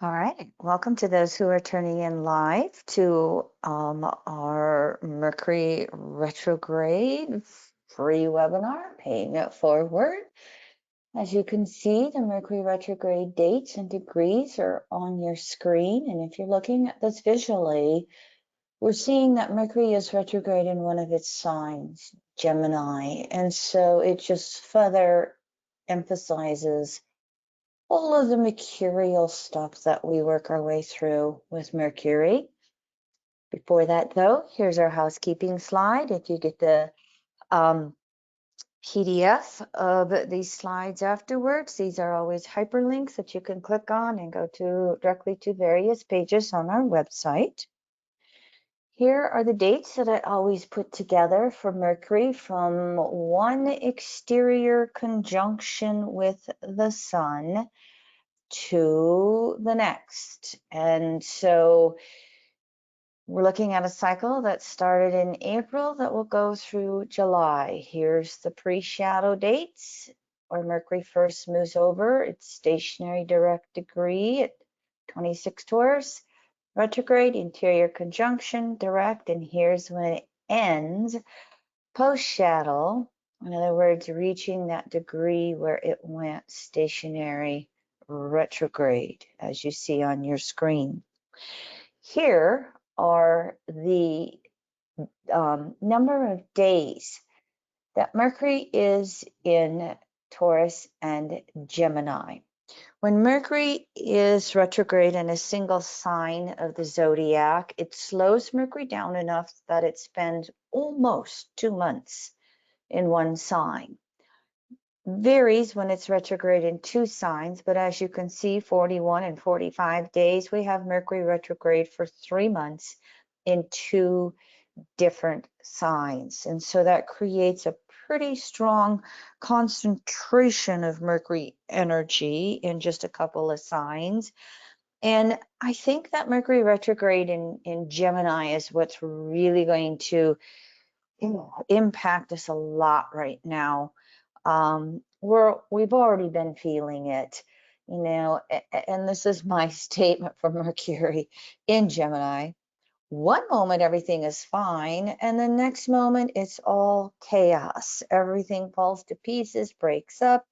All right, welcome to those who are turning in live to our Mercury retrograde free webinar, Paying It Forward. As you can see, the Mercury retrograde dates and degrees are on your screen. And if you're looking at this visually, we're seeing that Mercury is retrograde in one of its signs, Gemini. And so it just further emphasizes all of the mercurial stuff that we work our way through with Mercury. Before that, though, here's our housekeeping slide. If you get the PDF of these slides afterwards, these are always hyperlinks that you can click on and go directly to various pages on our website. Here are the dates that I always put together for Mercury from one exterior conjunction with the Sun to the next. And so we're looking at a cycle that started in April that will go through July. Here's the pre-shadow dates where Mercury first moves over its stationary direct degree at 26 Taurus, retrograde, interior conjunction, direct, and here's when it ends, post-shadow. In other words, reaching that degree where it went stationary retrograde, as you see on your screen. Here are the number of days that Mercury is in Taurus and Gemini. When Mercury is retrograde in a single sign of the zodiac, it slows Mercury down enough that it spends almost 2 months in one sign. Varies when it's retrograde in two signs, but as you can see, 41 and 45 days, we have Mercury retrograde for 3 months in two different signs. And so that creates a pretty strong concentration of Mercury energy in just a couple of signs. And I think that Mercury retrograde in Gemini is what's really going to impact us a lot right now. We've already been feeling it, and this is my statement for Mercury in Gemini. One moment everything is fine, and the next moment it's all chaos. Everything falls to pieces, breaks up,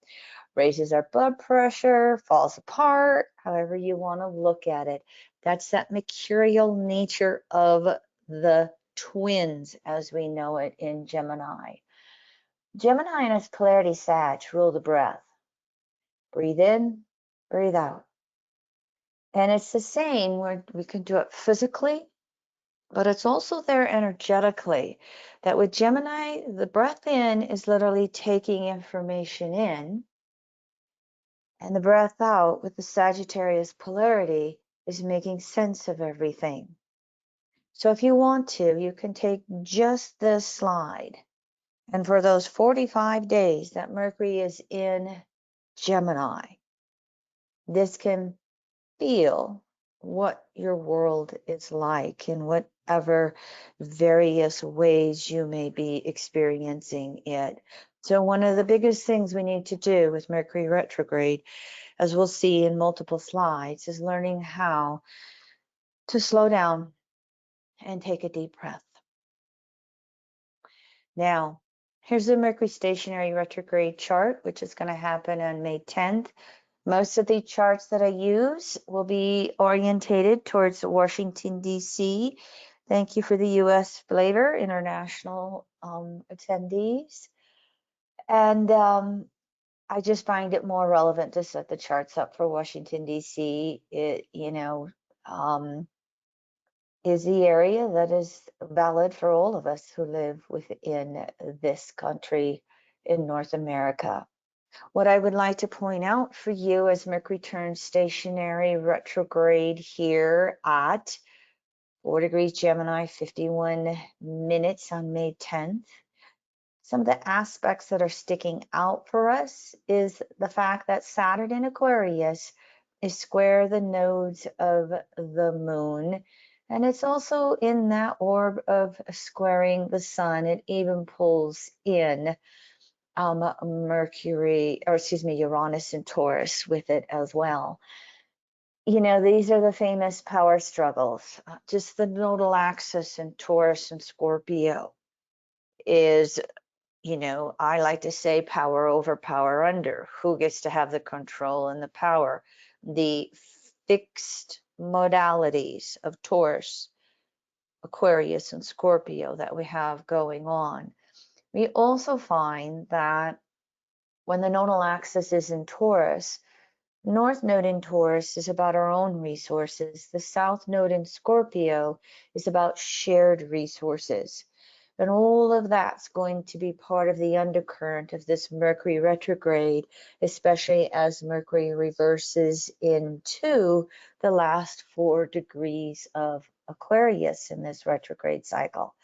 raises our blood pressure, falls apart, however you want to look at it. That's that mercurial nature of the twins as we know it in Gemini. Gemini and its polarity Sag rule the breath. Breathe in, breathe out. And it's the same where we can do it physically, but it's also there energetically. That with Gemini, the breath in is literally taking information in, and the breath out with the Sagittarius polarity is making sense of everything. So if you want to, you can take just this slide, and for those 45 days that Mercury is in Gemini, this can feel what your world is like in whatever various ways you may be experiencing it. So one of the biggest things we need to do with Mercury retrograde, as we'll see in multiple slides, is learning how to slow down and take a deep breath. Now, here's the Mercury stationary retrograde chart, which is going to happen on May 10th. Most of the charts that I use will be orientated towards Washington, D.C. Thank you for the U.S. flavor, international attendees. And I just find it more relevant to set the charts up for Washington, D.C. It, is the area that is valid for all of us who live within this country in North America. What I would like to point out for you as Mercury turns stationary retrograde here at 4 degrees Gemini, 51 minutes on May 10th. Some of the aspects that are sticking out for us is the fact that Saturn in Aquarius is square the nodes of the moon. And it's also in that orb of squaring the sun. It even pulls in Uranus and Taurus with it as well. you know, these are the famous power struggles. Just the nodal axis in Taurus and Scorpio is, you know, I like to say power over, power under. Who gets to have the control and the power? The fixed modalities of Taurus, Aquarius, and Scorpio that we have going on. We also find that when the nodal axis is in Taurus, North node in Taurus is about our own resources. The South node in Scorpio is about shared resources. And all of that's going to be part of the undercurrent of this Mercury retrograde, especially as Mercury reverses into the last 4 degrees of Aquarius in this retrograde cycle.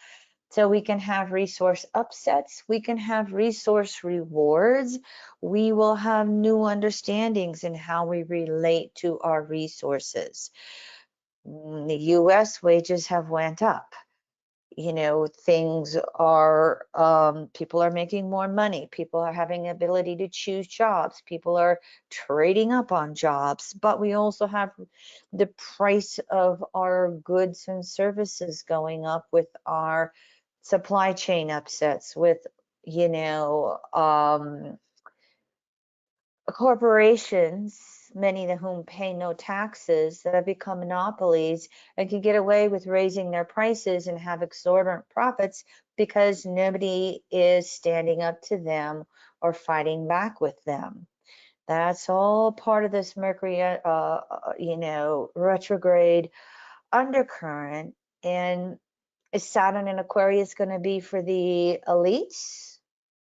So we can have resource upsets, we can have resource rewards, we will have new understandings in how we relate to our resources. The US wages have went up. You know, things are, people are making more money, people are having ability to choose jobs, people are trading up on jobs, but we also have the price of our goods and services going up with our supply chain upsets, with, you know, corporations, many of whom pay no taxes, that have become monopolies and can get away with raising their prices and have exorbitant profits because nobody is standing up to them or fighting back with them. That's all part of this Mercury, you know, retrograde undercurrent. And is Saturn in Aquarius going to be for the elites?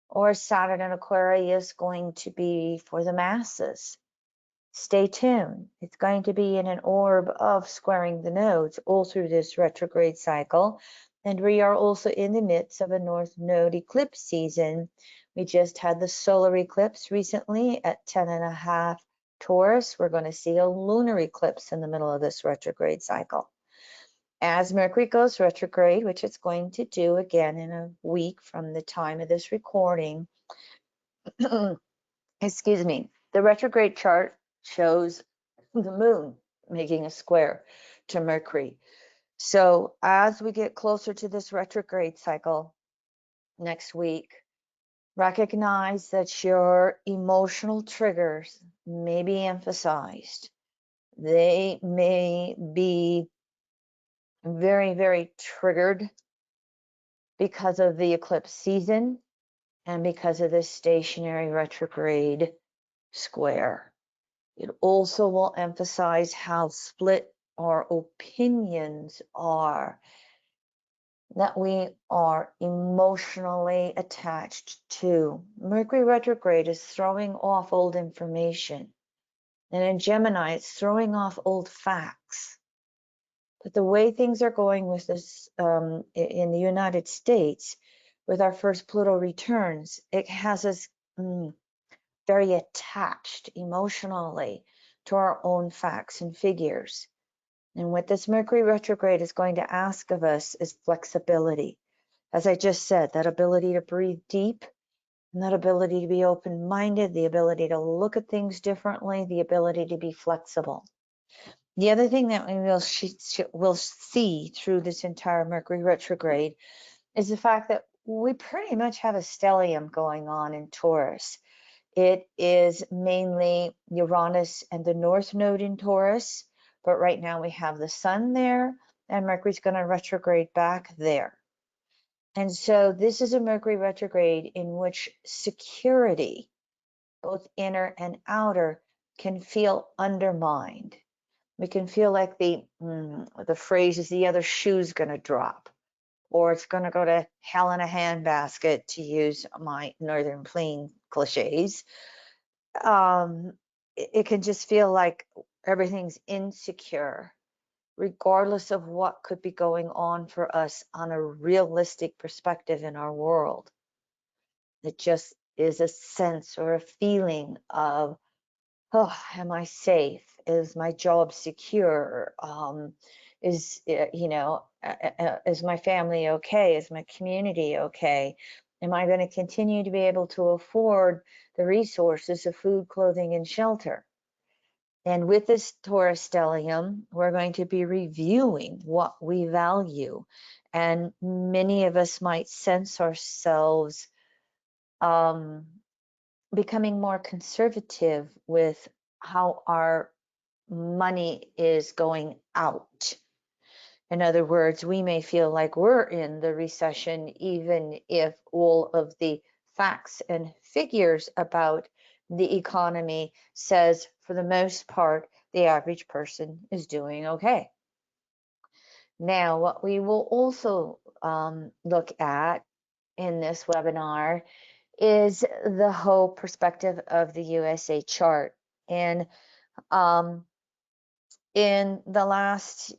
Or Saturn in Aquarius going to be for the masses? Stay tuned. It's going to be in an orb of squaring the nodes all through this retrograde cycle. And we are also in the midst of a North Node eclipse season. We just had the solar eclipse recently at 10.5 Taurus. We're going to see a lunar eclipse in the middle of this retrograde cycle. As Mercury goes retrograde, which it's going to do again in a week from the time of this recording, excuse me, the retrograde chart shows the moon making a square to Mercury. So as we get closer to this retrograde cycle next week, recognize that your emotional triggers may be emphasized. They may be very, very triggered because of the eclipse season and because of this stationary retrograde square. It also will emphasize how split our opinions are, that we are emotionally attached to. Mercury retrograde is throwing off old information. And in Gemini, it's throwing off old facts. But the way things are going with this in the United States, with our first Pluto returns, it has us very attached emotionally to our own facts and figures. And what this Mercury retrograde is going to ask of us is flexibility. As I just said, that ability to breathe deep, and that ability to be open-minded, the ability to look at things differently, the ability to be flexible. The other thing that we will see through this entire Mercury retrograde is the fact that we pretty much have a stellium going on in Taurus. It is mainly Uranus and the North Node in Taurus, but right now we have the Sun there, and Mercury's going to retrograde back there. And so this is a Mercury retrograde in which security, both inner and outer, can feel undermined. We can feel like the phrase is the other shoe's going to drop, or it's going to go to hell in a handbasket, to use my Northern Plain cliches. It can just feel like everything's insecure, regardless of what could be going on for us on a realistic perspective in our world. It just is a sense or a feeling of, oh, am I safe? Is my job secure? Is my family okay? Is my community okay? Am I going to continue to be able to afford the resources of food, clothing, and shelter? And with this Taurus stellium, we're going to be reviewing what we value. And many of us might sense ourselves becoming more conservative with how our money is going out. In other words, we may feel like we're in the recession, even if all of the facts and figures about the economy says, for the most part, the average person is doing okay. Now, what we will also look at in this webinar is the whole perspective of the USA chart. And in the last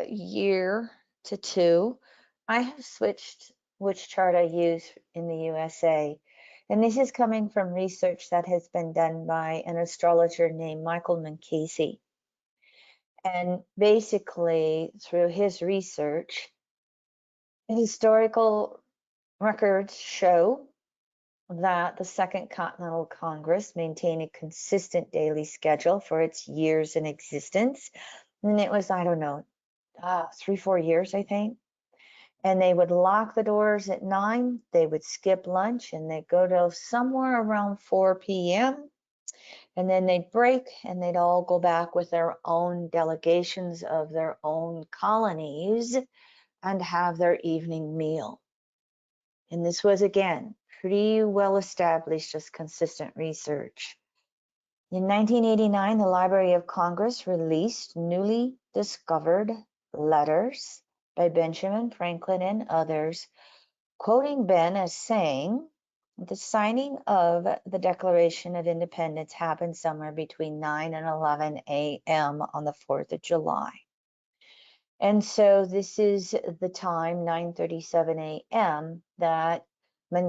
year to two, I have switched which chart I use in the USA. And this is coming from research that has been done by an astrologer named Michael Casey. And basically, through his research, historical records show that the Second Continental Congress maintained a consistent daily schedule for its years in existence. And it was, I don't know, 3-4 years, I think. And they would lock the doors at 9, they would skip lunch, and they'd go to somewhere around 4 p.m. And then they'd break and they'd all go back with their own delegations of their own colonies and have their evening meal. And this was, again, pretty well established as consistent research. In 1989, the Library of Congress released newly discovered letters by Benjamin Franklin and others, quoting Ben as saying, the signing of the Declaration of Independence happened somewhere between 9 and 11 a.m. on the 4th of July. And so this is the time, 9:37 a.m., that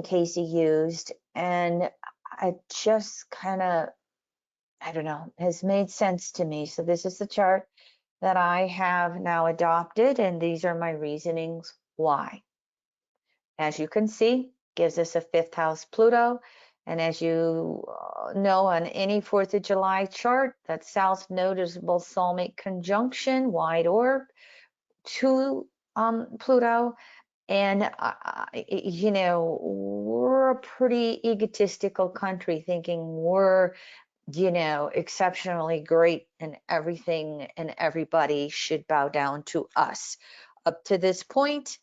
Casey used, and I just kind of, I don't know, has made sense to me. So this is the chart that I have now adopted, and these are my reasonings why. As you can see, gives us a 5th house Pluto, and as you know, on any 4th of July chart, that South Node is balsamic conjunction, wide orb, to Pluto. And, you know, we're a pretty egotistical country thinking we're, you know, exceptionally great and everything and everybody should bow down to us. Up to this point,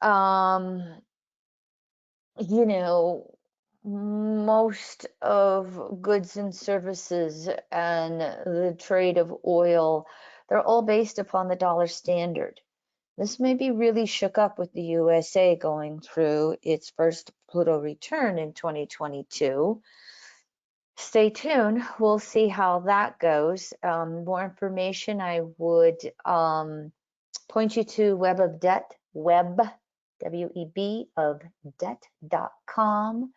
you know, most of goods and services and the trade of oil, they're all based upon the dollar standard. This may be really shook up with the USA going through its first Pluto return in 2022. Stay tuned. We'll see how that goes. More information, I would point you to Web of Debt, W-E-B of debt.com,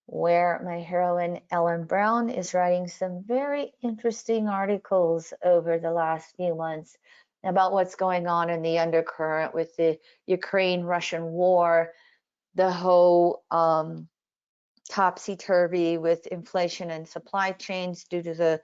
where my heroine Ellen Brown is writing some very interesting articles over the last few months about what's going on in the undercurrent with the Ukraine-Russian war, the whole topsy-turvy with inflation and supply chains due to the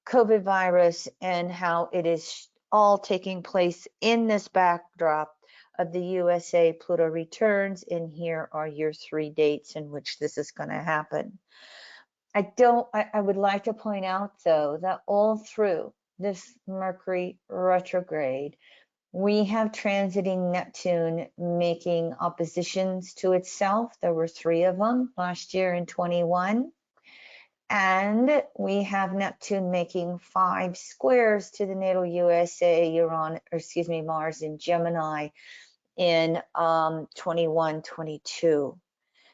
COVID virus, and how it is all taking place in this backdrop of the USA Pluto returns. And here are your 3 dates in which this is going to happen. I would like to point out, though, that all through this Mercury retrograde, we have transiting Neptune making oppositions to itself. There were 3 of them last year in 21. And we have Neptune making 5 squares to the natal USA, Mars in Gemini in 21, 22.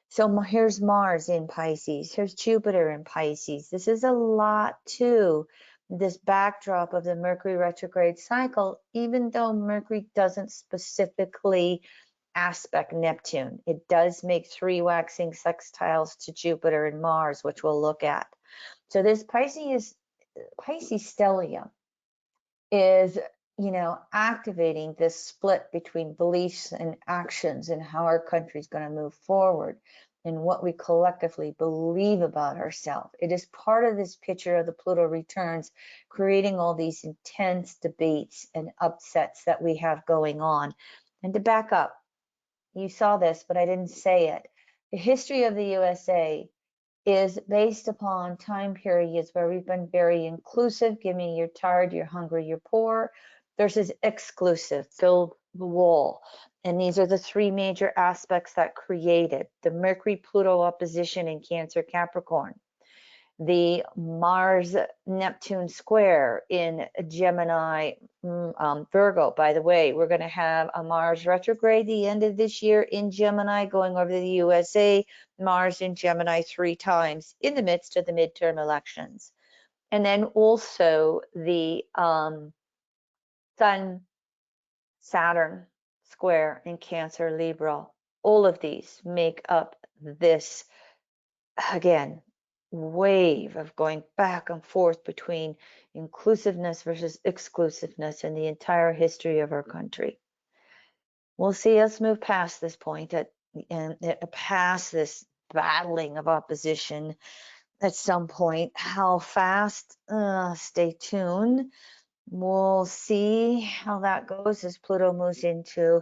So here's Mars in Pisces, here's Jupiter in Pisces. This is a lot too, this backdrop of the Mercury retrograde cycle, even though Mercury doesn't specifically aspect Neptune. It does make 3 waxing sextiles to Jupiter and Mars, which we'll look at. So this Pisces stellium is, you know, activating this split between beliefs and actions and how our country is going to move forward. and what we collectively believe about ourselves. It is part of this picture of the Pluto returns, creating all these intense debates and upsets that we have going on. And to back up, you saw this, but I didn't say it. The history of the USA is based upon time periods where we've been very inclusive, give me you're tired, you're hungry, you're poor, versus exclusive, build the wall. And these are the three major aspects that created the Mercury-Pluto opposition in Cancer Capricorn, the Mars-Neptune square in Gemini Virgo. By the way, we're going to have a Mars retrograde the end of this year in Gemini going over the USA, Mars in Gemini 3 times in the midst of the midterm elections. And then also the Sun Saturn square in Cancer Libra. All of these make up this, again, wave of going back and forth between inclusiveness versus exclusiveness in the entire history of our country. We'll see us move past this point and past this battling of opposition at some point. How fast? Stay tuned. We'll see how that goes as Pluto moves into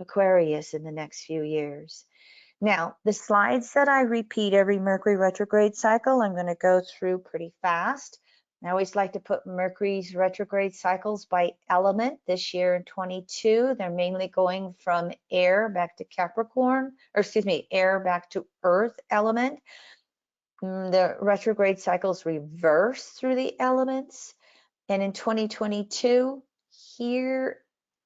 Aquarius in the next few years. Now, the slides that I repeat every Mercury retrograde cycle, I'm going to go through pretty fast. I always like to put Mercury's retrograde cycles by element. This year in 22, they're mainly going from air back to Capricorn, or excuse me, air back to earth element. The retrograde cycles reverse through the elements. And in 2022, here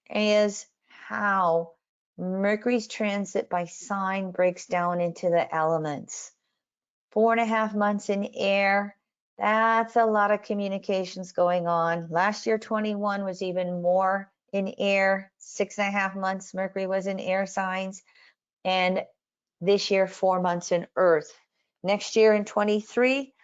is how Mercury's transit by sign breaks down into the elements. 4.5 months in air, that's a lot of communications going on. Last year, 21 was even more in air. 6.5 months, Mercury was in air signs. And this year, 4 months in earth. Next year in 23,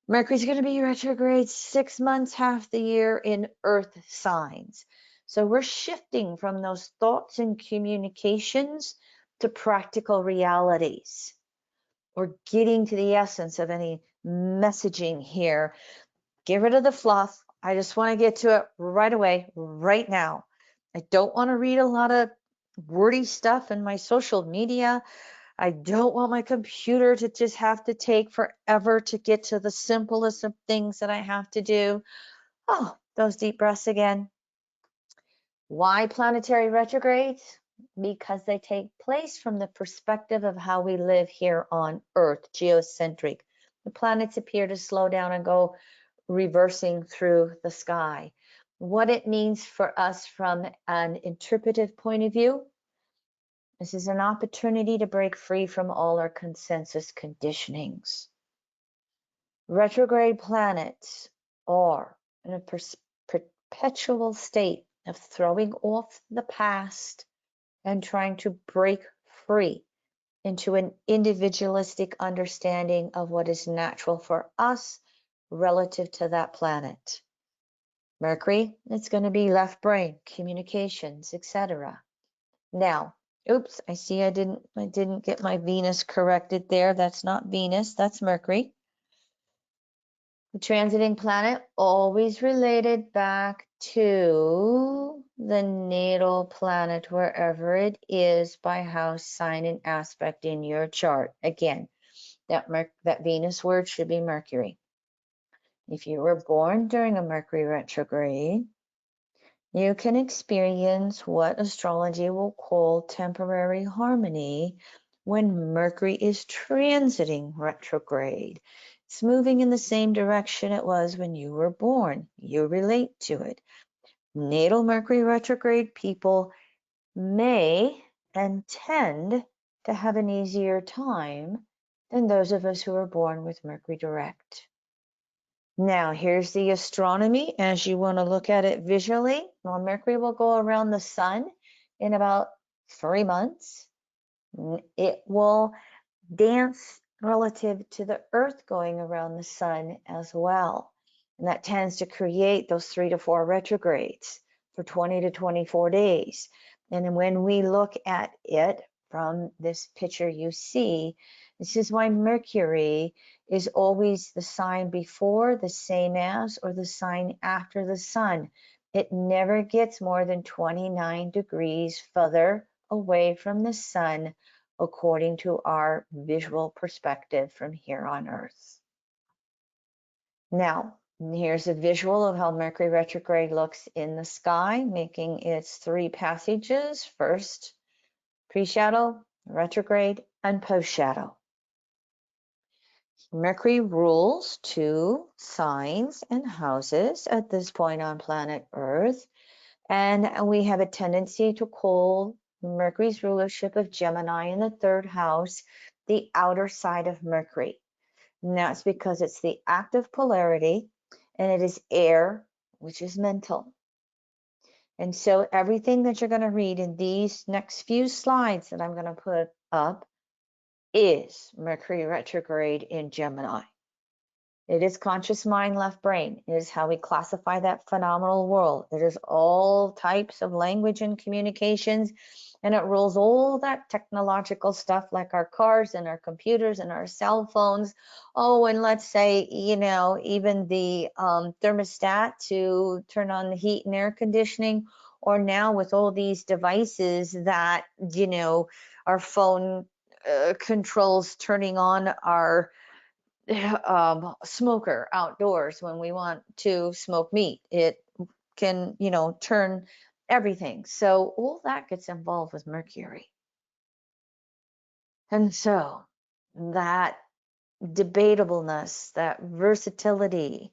Mercury's going to be retrograde 6 months, half the year in earth signs. So we're shifting from those thoughts and communications to practical realities. We're getting to the essence of any messaging here. Get rid of the fluff. I just want to get to it right away, right now. I don't want to read a lot of wordy stuff in my social media. I don't want my computer to just have to take forever to get to the simplest of things that I have to do. Oh, those deep breaths again. Why planetary retrogrades? Because they take place from the perspective of how we live here on Earth, geocentric. The planets appear to slow down and go reversing through the sky. What it means for us from an interpretive point of view, this is an opportunity to break free from all our consensus conditionings. Retrograde planets are in a perpetual state of throwing off the past and trying to break free into an individualistic understanding of what is natural for us relative to that planet. Mercury, it's going to be left brain, communications, etc. Now, oops, I see I didn't get my Venus corrected there. That's not Venus, that's Mercury. The transiting planet always related back to the natal planet, wherever it is, by house, sign, and aspect in your chart. Again, that Venus word should be Mercury. If you were born during a Mercury retrograde, you can experience what astrology will call temporary harmony when Mercury is transiting retrograde. It's moving in the same direction it was when you were born. You relate to it. Natal Mercury retrograde people may and tend to have an easier time than those of us who are born with Mercury direct. Now, here's the astronomy as you want to look at it visually. Well, Mercury will go around the sun in about 3 months. It will dance relative to the Earth going around the sun as well. And that tends to create those 3 to 4 retrogrades for 20 to 24 days. And when we look at it from this picture you see, This is why Mercury is always the sign before, the same as, or the sign after the sun. It never gets more than 29 degrees further away from the sun, according to our visual perspective from here on Earth. Now, here's a visual of how Mercury retrograde looks in the sky, making its 3 passages. First, pre-shadow, retrograde, and post-shadow. Mercury rules 2 signs and houses at this point on planet Earth, and we have a tendency to call Mercury's rulership of Gemini in the 3rd house the outer side of Mercury. And that's because it's the active polarity and it is air, which is mental. And so everything that you're going to read in these next few slides that I'm going to put up is Mercury retrograde in Gemini. It is conscious mind, left brain. It is how we classify that phenomenal world. It is all types of language and communications, and it rules all that technological stuff like our cars and our computers and our cell phones. Oh, and let's say, you know, even the thermostat to turn on the heat and air conditioning, or now with all these devices that, you know, our phone controls turning on our smoker outdoors when we want to smoke meat. It can, you know, turn everything. So all that gets involved with Mercury. And so that debatableness, that versatility,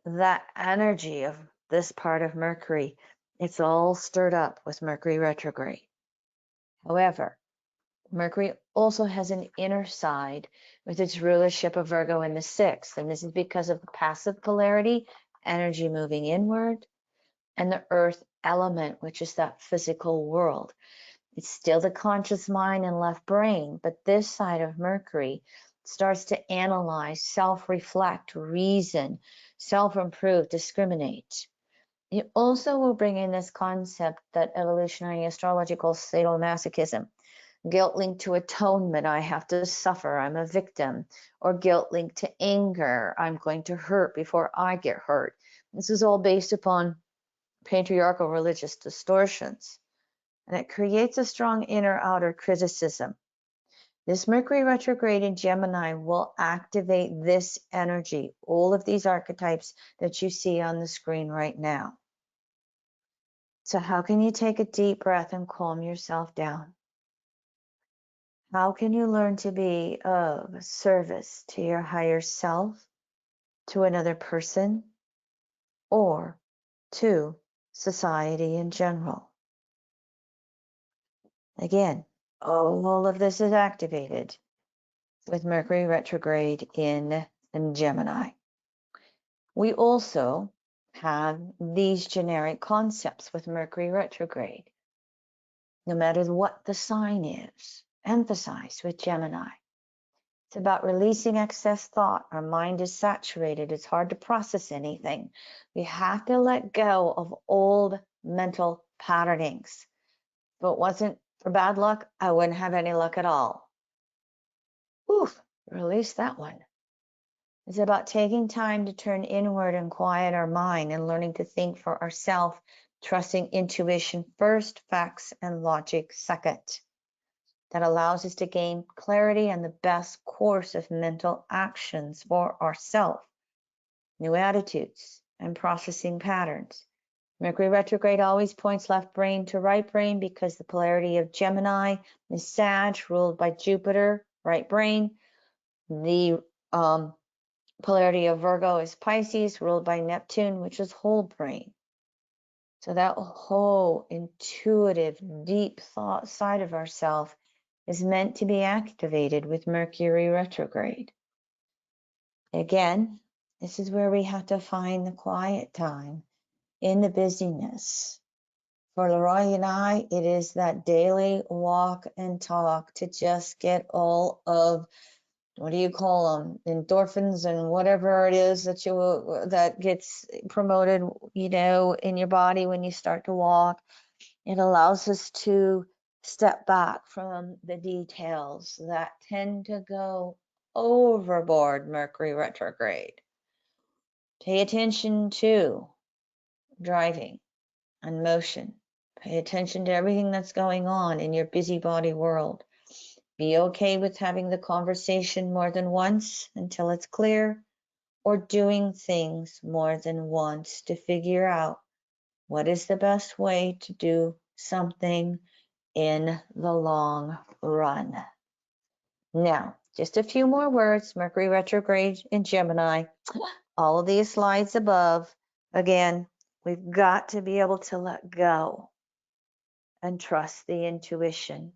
that energy of this part of Mercury, it's all stirred up with Mercury retrograde. However, Mercury also has an inner side with its rulership of Virgo in the 6th, and this is because of the passive polarity, energy moving inward, and the earth element, which is that physical world. It's still the conscious mind and left brain, but this side of Mercury starts to analyze, self-reflect, reason, self-improve, discriminate. It also will bring in this concept that evolutionary astrology calls sadomasochism. Guilt linked to atonement, I have to suffer, I'm a victim. Or guilt linked to anger, I'm going to hurt before I get hurt. This is all based upon patriarchal religious distortions. And it creates a strong inner-outer criticism. This Mercury retrograde in Gemini will activate this energy, all of these archetypes that you see on the screen right now. So how can you take a deep breath and calm yourself down? How can you learn to be of service to your higher self, to another person, or to society in general? Again, all of this is activated with Mercury retrograde in Gemini. We also have these generic concepts with Mercury retrograde. No matter what the sign is, emphasized with Gemini. It's about releasing excess thought. Our mind is saturated. It's hard to process anything. We have to let go of old mental patternings. If it wasn't for bad luck, I wouldn't have any luck at all. Oof, release that one. It's about taking time to turn inward and quiet our mind and learning to think for ourselves, trusting intuition first, facts and logic second. That allows us to gain clarity and the best course of mental actions for ourselves, new attitudes, and processing patterns. Mercury retrograde always points left brain to right brain because the polarity of Gemini is Sag, ruled by Jupiter, right brain. The polarity of Virgo is Pisces, ruled by Neptune, which is whole brain. So that whole intuitive, deep thought side of ourselves is meant to be activated with Mercury retrograde. Again, this is where we have to find the quiet time in the busyness. For Leroy and I, it is that daily walk and talk to just get all of, what do you call them, endorphins and whatever it is that gets promoted, you know, in your body when you start to walk. It allows us to Step back from the details that tend to go overboard, Mercury retrograde. Pay attention to driving and motion. Pay attention to everything that's going on in your busybody world. Be okay with having the conversation more than once until it's clear, or doing things more than once to figure out what is the best way to do something in the long run. Now, just a few more words. Mercury retrograde in Gemini. All of these slides above. Again, we've got to be able to let go and trust the intuition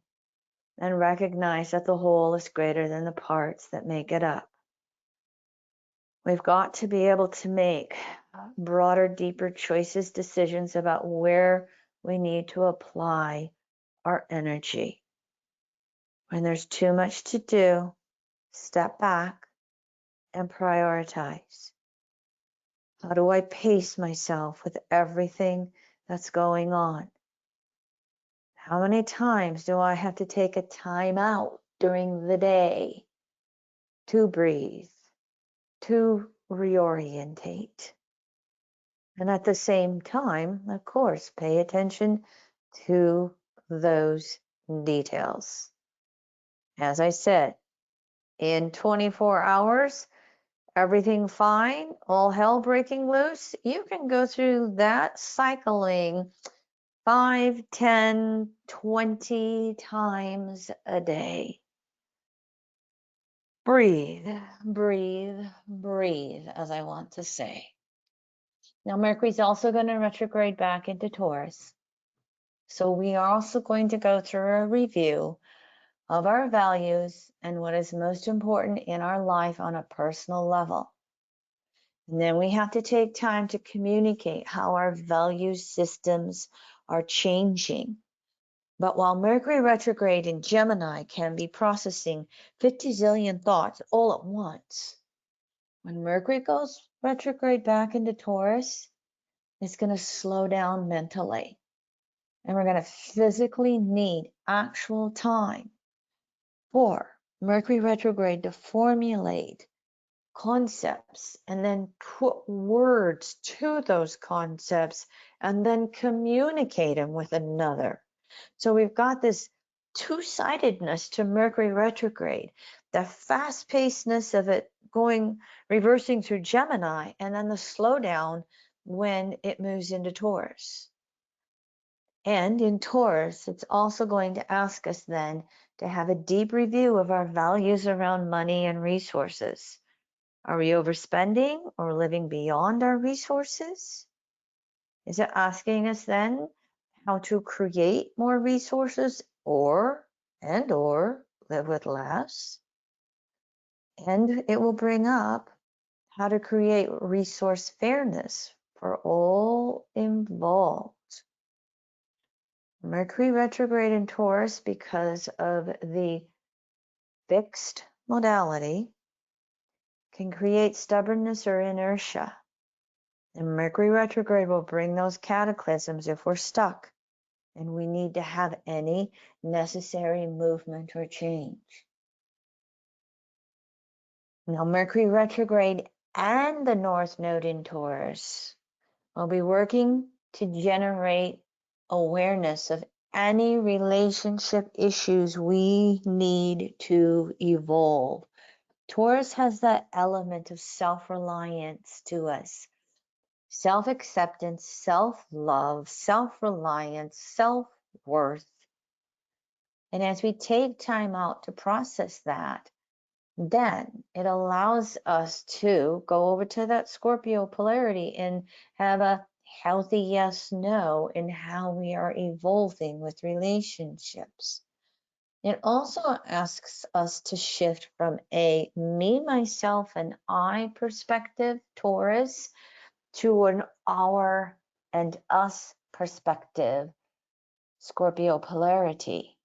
and recognize that the whole is greater than the parts that make it up. We've got to be able to make broader, deeper choices, decisions about where we need to apply our energy. When there's too much to do, step back and prioritize. How do I pace myself with everything that's going on? How many times do I have to take a time out during the day to breathe, to reorientate? And at the same time, of course, pay attention to those details. As I said, in 24 hours, everything fine, all hell breaking loose, you can go through that cycling 5, 10, 20 times a day. Breathe, breathe, breathe, as I want to say. Now, Mercury's also going to retrograde back into Taurus. So we are also going to go through a review of our values and what is most important in our life on a personal level. And then we have to take time to communicate how our value systems are changing. But while Mercury retrograde in Gemini can be processing 50 zillion thoughts all at once, when Mercury goes retrograde back into Taurus, it's going to slow down mentally. And we're going to physically need actual time for Mercury retrograde to formulate concepts and then put words to those concepts and then communicate them with another. So we've got this two-sidedness to Mercury retrograde, the fast-pacedness of it reversing through Gemini, and then the slowdown when it moves into Taurus. And in Taurus, it's also going to ask us then to have a deep review of our values around money and resources. Are we overspending or living beyond our resources? Is it asking us then how to create more resources or live with less? And it will bring up how to create resource fairness for all involved. Mercury retrograde in Taurus, because of the fixed modality, can create stubbornness or inertia. And Mercury retrograde will bring those cataclysms if we're stuck and we need to have any necessary movement or change. Now, Mercury retrograde and the North Node in Taurus will be working to generate awareness of any relationship issues we need to evolve. Taurus has that element of self-reliance to us. Self-acceptance, self-love, self-reliance, self-worth. And as we take time out to process that, then it allows us to go over to that Scorpio polarity and have a healthy yes, no in how we are evolving with relationships. It also asks us to shift from a me, myself, and I perspective, Taurus, to an our and us perspective, Scorpio polarity.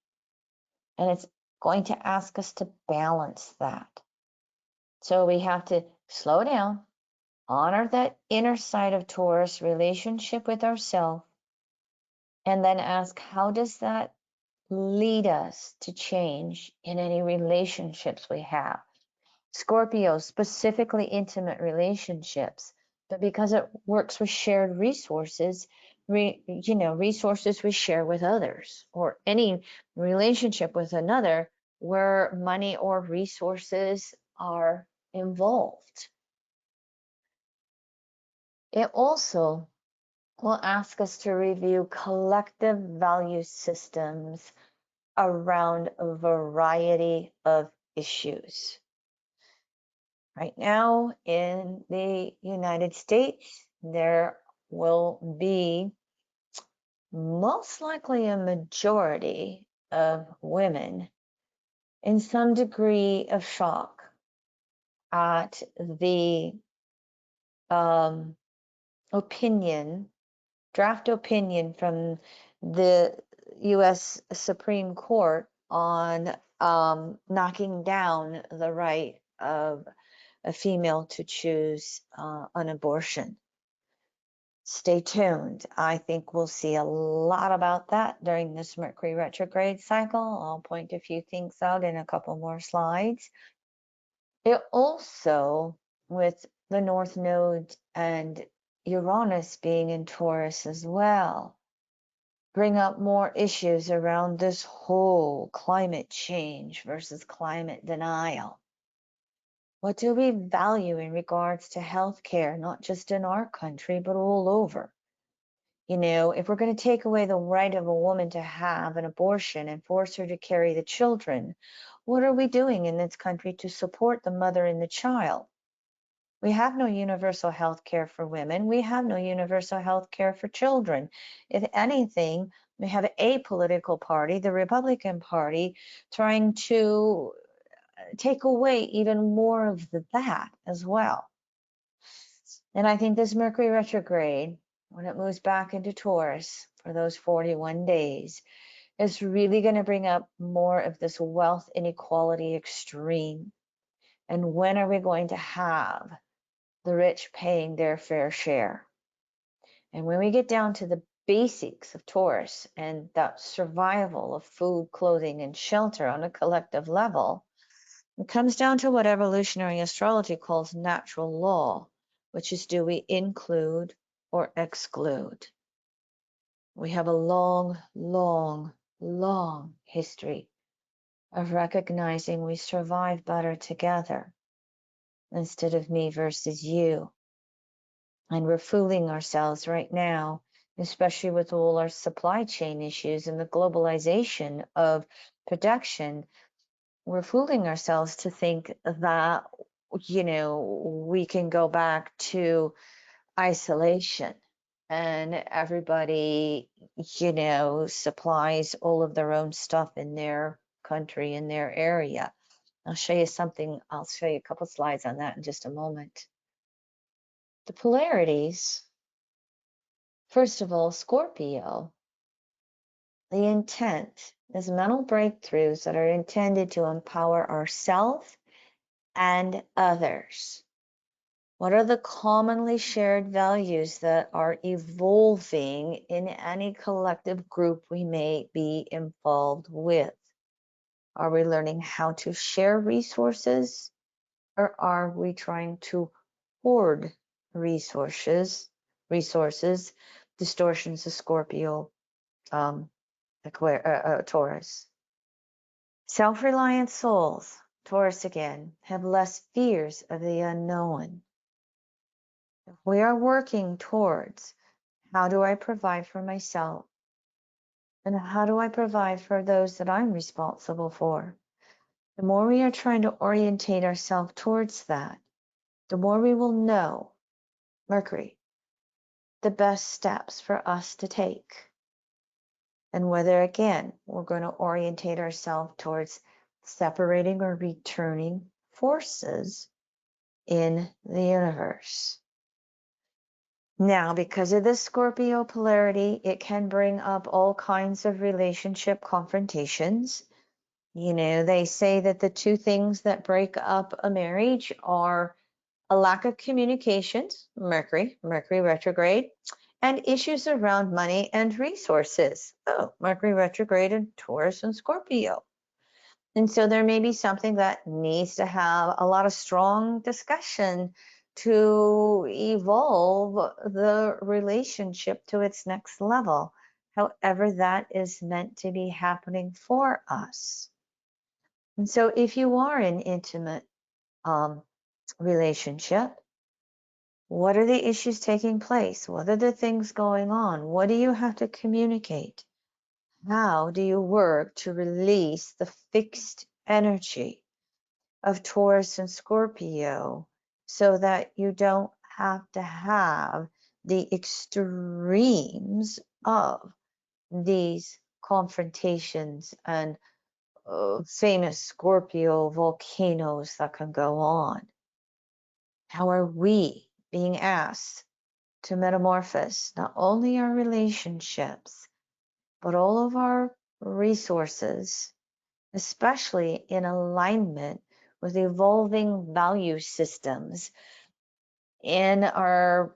And it's going to ask us to balance that. So we have to slow down, honor that inner side of Taurus, relationship with ourselves, and then ask, how does that lead us to change in any relationships we have. Scorpio, specifically intimate relationships, but because it works with shared resources, resources we share with others, or any relationship with another where money or resources are involved. It also will ask us to review collective value systems around a variety of issues. Right now in the United States, there will be most likely a majority of women in some degree of shock at the draft opinion from the U.S. Supreme Court on knocking down the right of a female to choose an abortion. Stay tuned. I think we'll see a lot about that during this Mercury retrograde cycle. I'll point a few things out in a couple more slides. It also, with the North Node and Uranus being in Taurus as well, bring up more issues around this whole climate change versus climate denial. What do we value in regards to healthcare, not just in our country, but all over? If we're going to take away the right of a woman to have an abortion and force her to carry the children, what are we doing in this country to support the mother and the child? We have no universal health care for women. We have no universal health care for children. If anything, we have a political party, the Republican Party, trying to take away even more of that as well. And I think this Mercury retrograde, when it moves back into Taurus for those 41 days, is really going to bring up more of this wealth inequality extreme. And when are we going to have the rich paying their fair share? And when we get down to the basics of Taurus and that survival of food, clothing, and shelter on a collective level, it comes down to what evolutionary astrology calls natural law, which is, do we include or exclude? We have a long, long, long history of recognizing we survive better together instead of me versus you. And we're fooling ourselves right now, especially with all our supply chain issues and the globalization of production. We're fooling ourselves to think that, we can go back to isolation and everybody, supplies all of their own stuff in their country, in their area. I'll show you a couple slides on that in just a moment. The polarities, first of all, Scorpio, the intent is mental breakthroughs that are intended to empower ourselves and others. What are the commonly shared values that are evolving in any collective group we may be involved with? Are we learning how to share resources, or are we trying to hoard resources, distortions of Scorpio, Taurus. Self-reliant souls, Taurus again, have less fears of the unknown. We are working towards, how do I provide for myself? And how do I provide for those that I'm responsible for? The more we are trying to orientate ourselves towards that, the more we will know, Mercury, the best steps for us to take. And whether, again, we're going to orientate ourselves towards separating or returning forces in the universe. Now, because of this Scorpio polarity, it can bring up all kinds of relationship confrontations. They say that the two things that break up a marriage are a lack of communications, Mercury retrograde, and issues around money and resources. Oh, Mercury retrograde in Taurus and Scorpio. And so there may be something that needs to have a lot of strong discussion to evolve the relationship to its next level, however that is meant to be happening for us. And so if you are in intimate relationship, what are the issues taking place? What are the things going on? What do you have to communicate? How do you work to release the fixed energy of Taurus and Scorpio so that you don't have to have the extremes of these confrontations and famous Scorpio volcanoes that can go on? How are we being asked to metamorphose not only our relationships, but all of our resources, especially in alignment with evolving value systems in our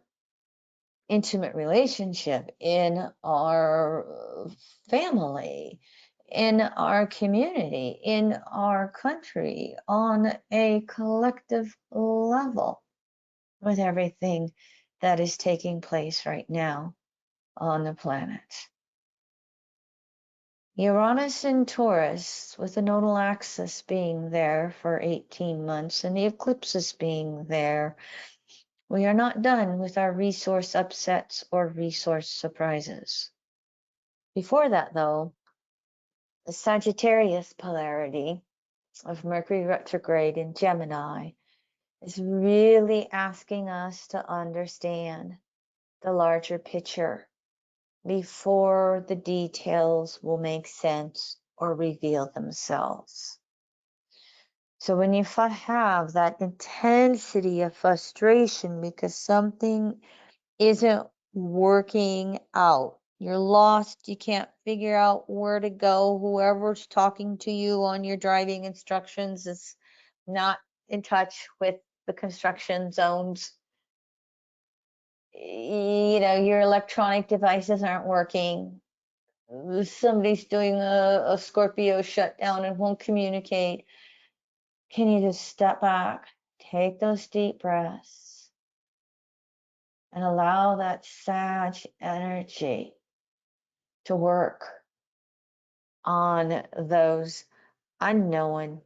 intimate relationship, in our family, in our community, in our country, on a collective level, with everything that is taking place right now on the planet. Uranus in Taurus, with the nodal axis being there for 18 months and the eclipses being there, we are not done with our resource upsets or resource surprises. Before that, though, the Sagittarius polarity of Mercury retrograde in Gemini is really asking us to understand the larger picture before the details will make sense or reveal themselves. So when you have that intensity of frustration because something isn't working out, you're lost, you can't figure out where to go, whoever's talking to you on your driving instructions is not in touch with the construction zones, your electronic devices aren't working, somebody's doing a Scorpio shutdown and won't communicate. Can you just step back, take those deep breaths, and allow that Sag energy to work on those unknown,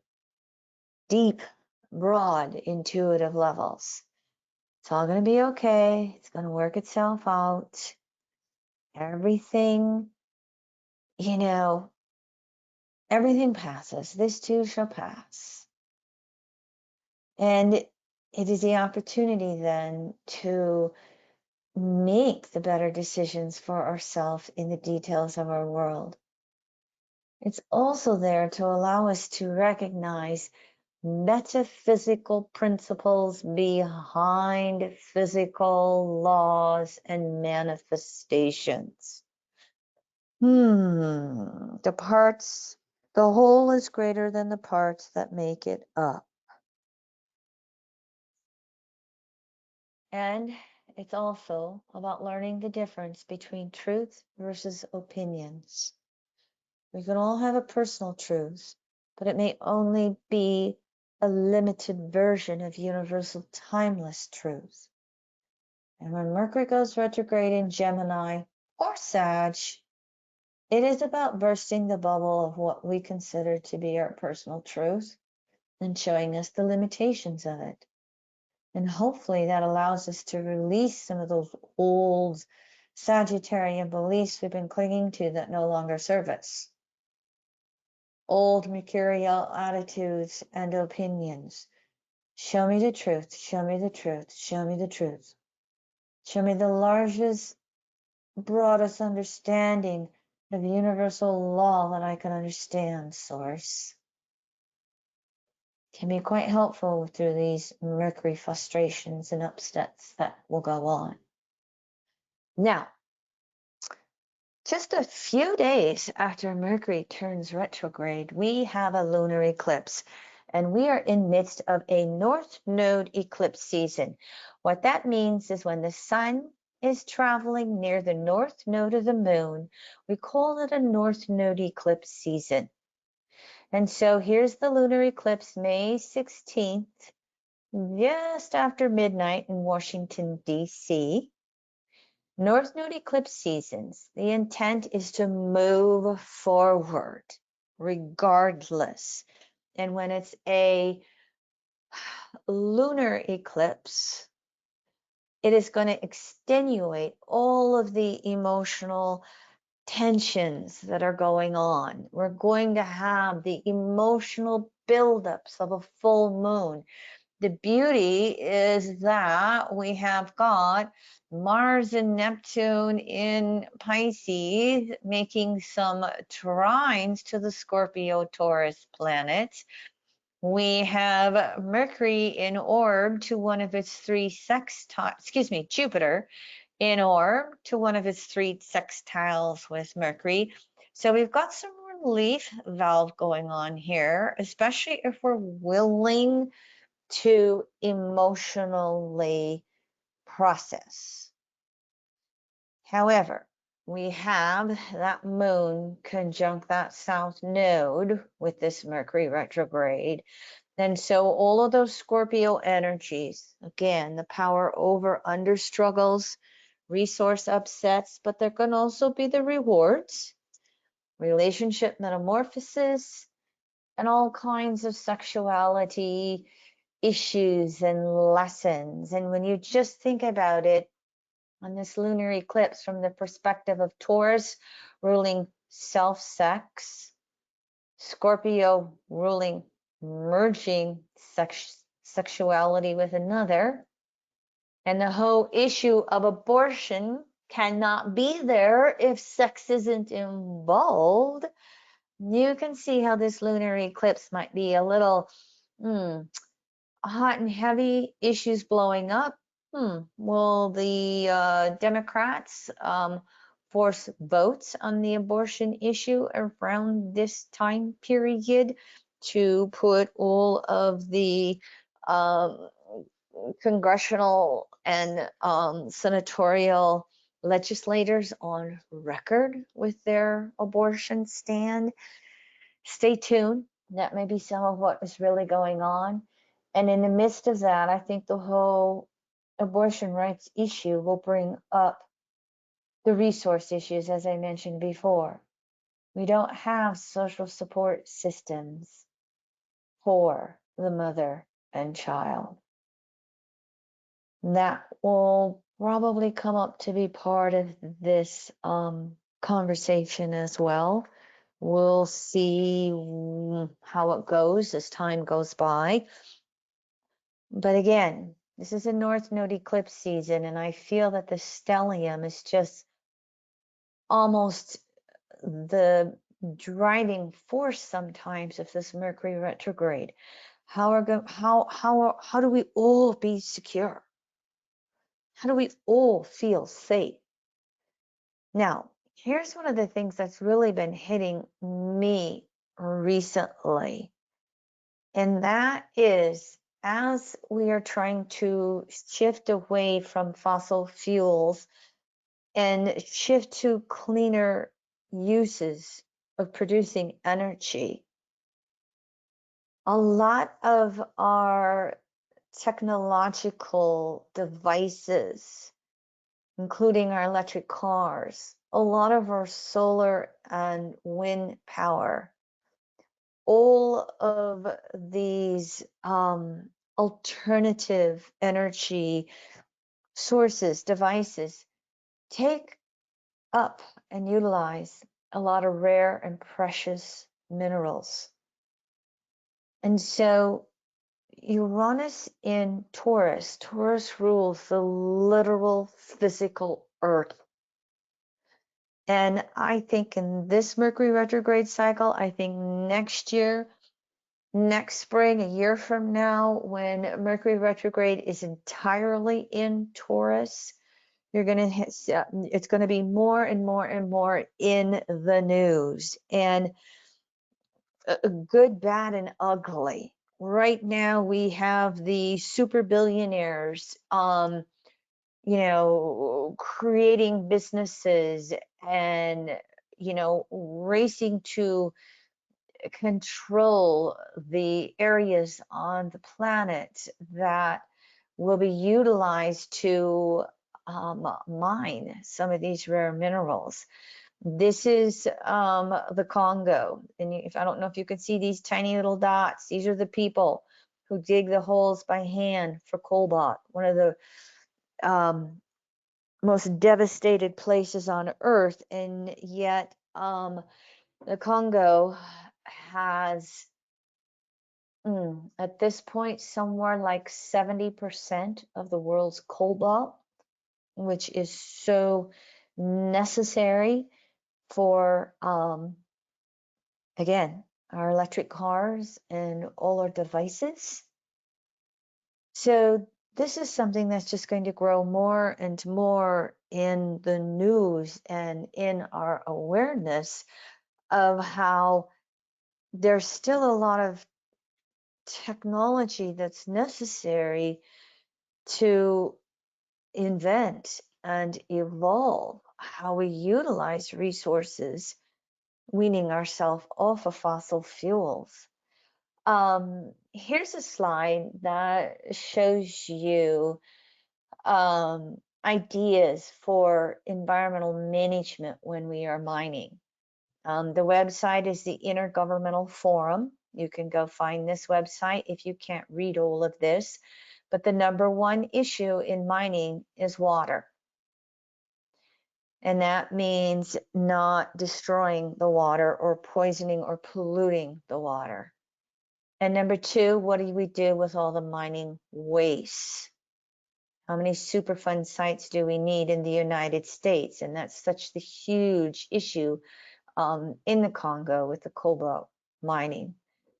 deep, broad, intuitive levels? It's all going to be okay. It's going to work itself out. Everything, everything passes. This too shall pass. And it is the opportunity then to make the better decisions for ourselves in the details of our world. It's also there to allow us to recognize metaphysical principles behind physical laws and manifestations. The whole is greater than the parts that make it up. And it's also about learning the difference between truth versus opinions. We can all have a personal truth, but it may only be a limited version of universal timeless truth. And when Mercury goes retrograde in Gemini or Sag, it is about bursting the bubble of what we consider to be our personal truth and showing us the limitations of it. And hopefully that allows us to release some of those old Sagittarian beliefs we've been clinging to that no longer serve us. Old mercurial attitudes and opinions. Show me the truth, show me the truth, show me the truth. Show me the largest, broadest understanding of universal law that I can understand, Source. Can be quite helpful through these Mercury frustrations and upsets that will go on. Now, just a few days after Mercury turns retrograde, we have a lunar eclipse, and we are in midst of a North Node eclipse season. What that means is when the sun is traveling near the north node of the moon. We call it a north node eclipse season. And so here's the lunar eclipse, May 16th, just after midnight in Washington, D.C. North node eclipse seasons, the intent is to move forward regardless. And when it's a lunar eclipse, it is going to extenuate all of the emotional tensions that are going on. We're going to have the emotional buildups of a full moon. The beauty is that we have got Mars and Neptune in Pisces making some trines to the Scorpio-Taurus planets. We have Mercury in orb to one of its three sextiles, Jupiter in orb to one of its three sextiles with Mercury. So we've got some relief valve going on here, especially if we're willing to emotionally process. However, we have that moon conjunct that south node with this Mercury retrograde. And so all of those Scorpio energies, again, the power over under struggles, resource upsets, but there can also be the rewards, relationship metamorphosis, and all kinds of sexuality issues and lessons. And when you just think about it on this lunar eclipse from the perspective of Taurus ruling self-sex, Scorpio ruling merging sexuality with another, and the whole issue of abortion cannot be there if sex isn't involved. You can see how this lunar eclipse might be a little hot and heavy, issues blowing up. Will the Democrats force votes on the abortion issue around this time period to put all of the congressional and senatorial legislators on record with their abortion stand? Stay tuned. That may be some of what is really going on. And in the midst of that, I think the whole abortion rights issue will bring up the resource issues, as I mentioned before. We don't have social support systems for the mother and child. That will probably come up to be part of this conversation as well. We'll see how it goes as time goes by. But again, this is a North Node eclipse season, and I feel that the stellium is just almost the driving force sometimes of this Mercury retrograde. How do we all be secure? How do we all feel safe? Now, here's one of the things that's really been hitting me recently, and that is as we are trying to shift away from fossil fuels and shift to cleaner uses of producing energy, a lot of our technological devices, including our electric cars, a lot of our solar and wind power, all of these alternative energy sources, devices, take up and utilize a lot of rare and precious minerals. And so Uranus in Taurus, Taurus rules the literal physical earth. And I think in this Mercury retrograde cycle, I think next year, next spring, a year from now, when Mercury retrograde is entirely in Taurus, it's going to be more and more and more in the news, and good, bad, and ugly. Right now, we have the super billionaires, you know, creating businesses and, you know, racing to control the areas on the planet that will be utilized to mine some of these rare minerals. This is the Congo, and if I don't know if you can see these tiny little dots, these are the people who dig the holes by hand for cobalt, one of the most devastated places on earth, and yet the Congo has at this point somewhere like 70% of the world's cobalt, which is so necessary for again, our electric cars and all our devices. So this is something that's just going to grow more and more in the news and in our awareness of how there's still a lot of technology that's necessary to invent and evolve how we utilize resources, weaning ourselves off of fossil fuels. Here's a slide that shows you ideas for environmental management when we are mining. The website is the Intergovernmental Forum. You can go find this website if you can't read all of this. But the number one issue in mining is water. And that means not destroying the water or poisoning or polluting the water. And number two, what do we do with all the mining waste? How many Superfund sites do we need in the United States? And that's such the huge issue in the Congo with the cobalt mining.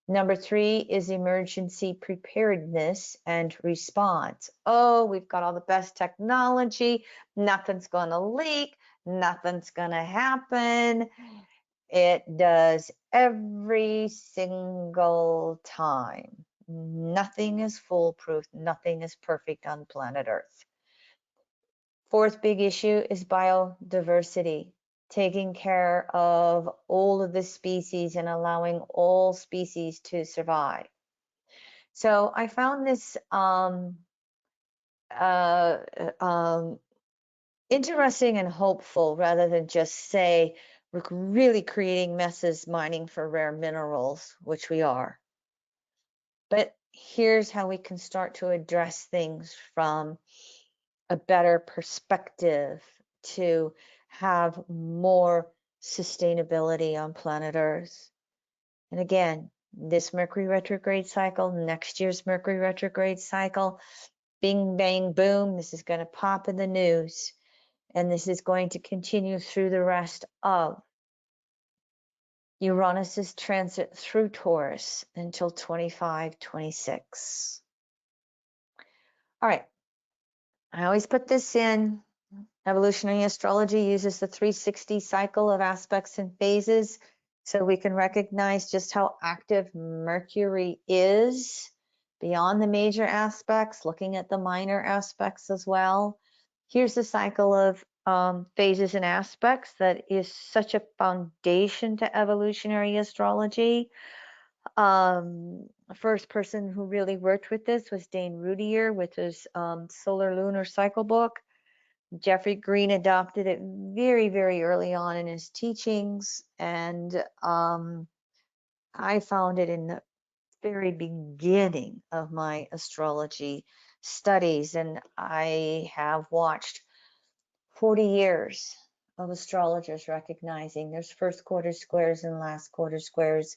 Number three is emergency preparedness and response. Oh, we've got all the best technology. Nothing's going to leak. Nothing's going to happen. It does every single time. Nothing is foolproof. Nothing is perfect on planet Earth. Fourth big issue is biodiversity, taking care of all of the species and allowing all species to survive. So I found this interesting and hopeful, rather than just say we're really creating messes mining for rare minerals, which we are. But here's how we can start to address things from a better perspective to have more sustainability on planet Earth. And again, this Mercury retrograde cycle, next year's Mercury retrograde cycle, bing, bang, boom, this is going to pop in the news. And this is going to continue through the rest of Uranus's transit through Taurus until 25-26. All right. I always put this in. Evolutionary astrology uses the 360 cycle of aspects and phases so we can recognize just how active Mercury is beyond the major aspects, looking at the minor aspects as well. Here's the cycle of phases and aspects that is such a foundation to evolutionary astrology. The first person who really worked with this was Dane Rudier with his solar lunar cycle book. Jeffrey Green adopted it very, very early on in his teachings, and I found it in the very beginning of my astrology studies, and I have watched 40 years of astrologers recognizing there's first quarter squares and last quarter squares.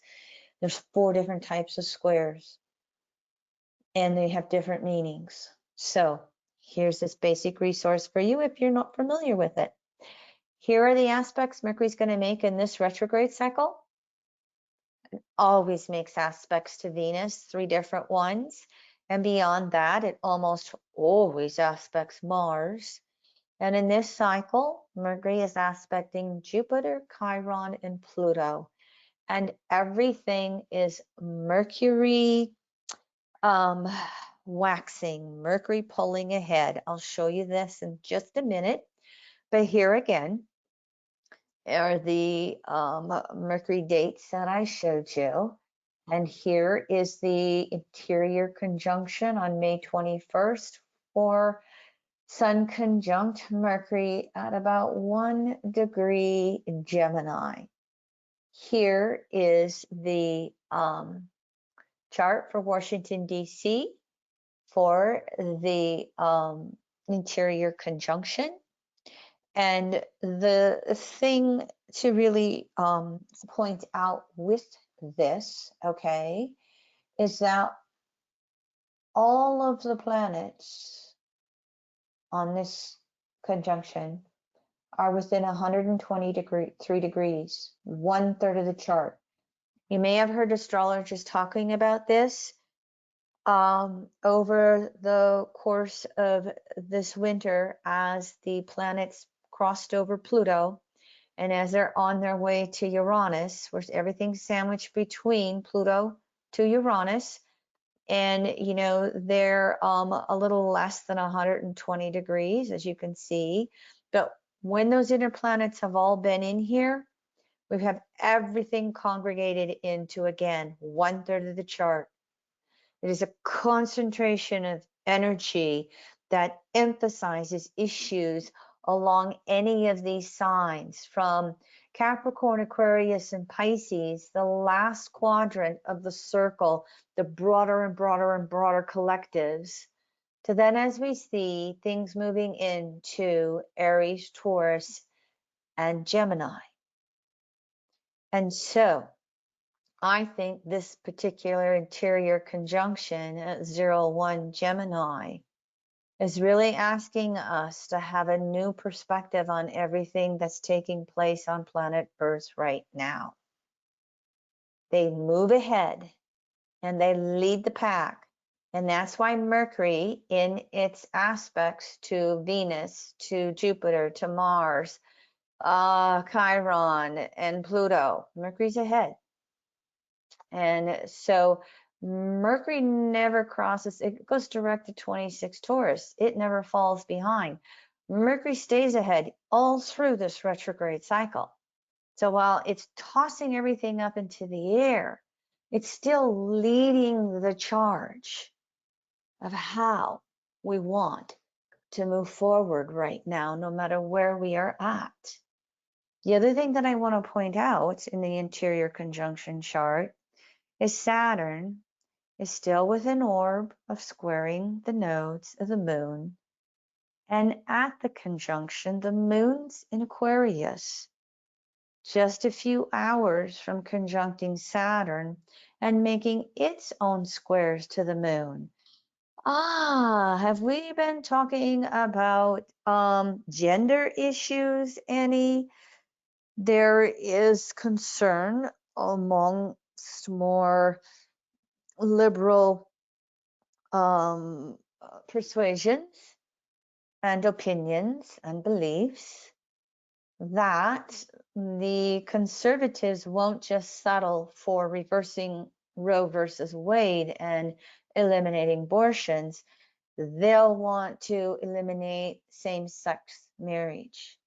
There's 4 different types of squares, and they have different meanings. So here's this basic resource for you if you're not familiar with it. Here are the aspects Mercury's going to make in this retrograde cycle. It always makes aspects to Venus, 3 different ones. And beyond that, it almost always aspects Mars. And in this cycle, Mercury is aspecting Jupiter, Chiron, and Pluto. And everything is Mercury waxing, Mercury pulling ahead. I'll show you this in just a minute. But here again are the Mercury dates that I showed you. And here is the interior conjunction on May 21st for Sun conjunct Mercury at about 1 degree Gemini. Here is the chart for Washington, D.C. for the interior conjunction. And the thing to really point out with this, okay, is that all of the planets on this conjunction are within 123 degrees, 1/3 of the chart. You may have heard astrologers talking about this over the course of this winter as the planets crossed over Pluto and as they're on their way to Uranus, where everything's sandwiched between Pluto to Uranus. And, you know, they're a little less than 120 degrees, as you can see. But when those inner planets have all been in here, we have everything congregated into, again, 1/3 of the chart. It is a concentration of energy that emphasizes issues along any of these signs, from Capricorn, Aquarius, and Pisces, the last quadrant of the circle, the broader and broader and broader collectives, to then, as we see, things moving into Aries, Taurus, and Gemini. And so I think this particular interior conjunction at 0-1 Gemini is really asking us to have a new perspective on everything that's taking place on planet Earth right now. They move ahead and they lead the pack. And that's why Mercury, in its aspects to Venus, to Jupiter, to Mars, Chiron, and Pluto, Mercury's ahead. And so Mercury never crosses, it goes direct to 26 Taurus. It never falls behind. Mercury stays ahead all through this retrograde cycle. So while it's tossing everything up into the air, it's still leading the charge of how we want to move forward right now, no matter where we are at. The other thing that I want to point out in the interior conjunction chart is Saturn is still with an orb of squaring the nodes of the moon. And at the conjunction, the moon's in Aquarius, just a few hours from conjuncting Saturn and making its own squares to the moon. Have we been talking about gender issues, Annie? There is concern amongst more liberal persuasions and opinions and beliefs that the conservatives won't just settle for reversing Roe versus Wade and eliminating abortions. They'll want to eliminate same-sex marriage.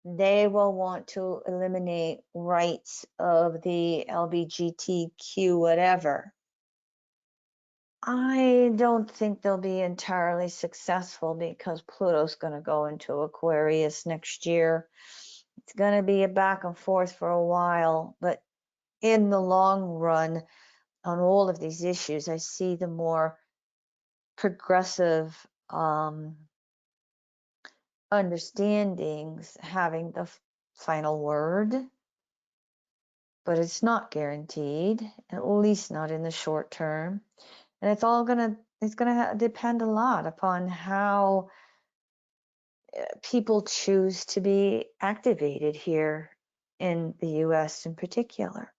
They will want to eliminate rights of the LGBTQ whatever. I don't think they'll be entirely successful because Pluto's going to go into Aquarius next year. It's going to be a back and forth for a while, but in the long run, on all of these issues, I see the more progressive understandings having the final word, but it's not guaranteed, at least not in the short term. And it's going to depend a lot upon how people choose to be activated here in the US in particular.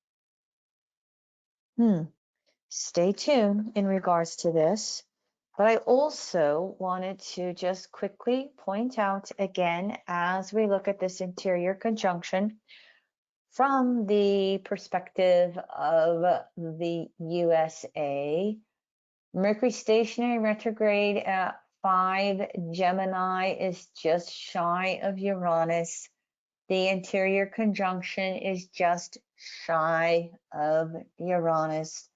Stay tuned in regards to this. But I also wanted to just quickly point out again, as we look at this interior conjunction from the perspective of the USA, Mercury stationary retrograde at 5 Gemini is just shy of Uranus. The interior conjunction is just shy of Uranus,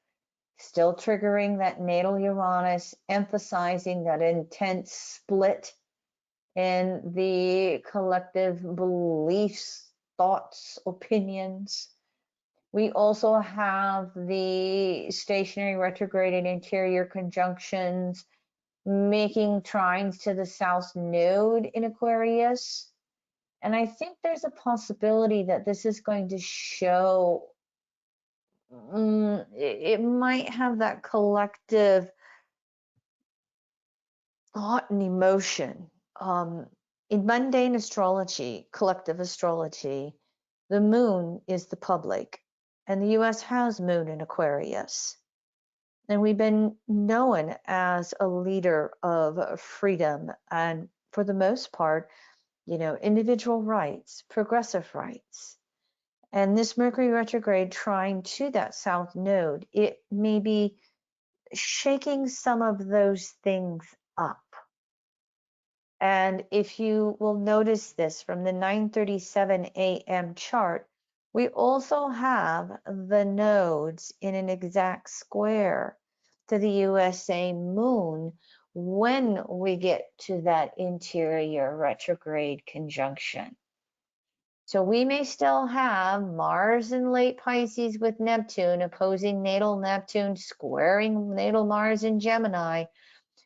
still triggering that natal Uranus, emphasizing that intense split in the collective beliefs, thoughts, opinions. We also have the stationary retrograde and interior conjunctions making trines to the South Node in Aquarius. And I think there's a possibility that this is going to show, it might have that collective thought and emotion. In mundane astrology, collective astrology, the moon is the public, and the US has moon in Aquarius. And we've been known as a leader of freedom and, for the most part, individual rights, progressive rights. And this Mercury retrograde trying to that South Node, it may be shaking some of those things up. And if you will notice this from the 9:37 a.m. chart, we also have the nodes in an exact square to the USA moon when we get to that interior retrograde conjunction. So we may still have Mars in late Pisces with Neptune opposing natal Neptune, squaring natal Mars in Gemini.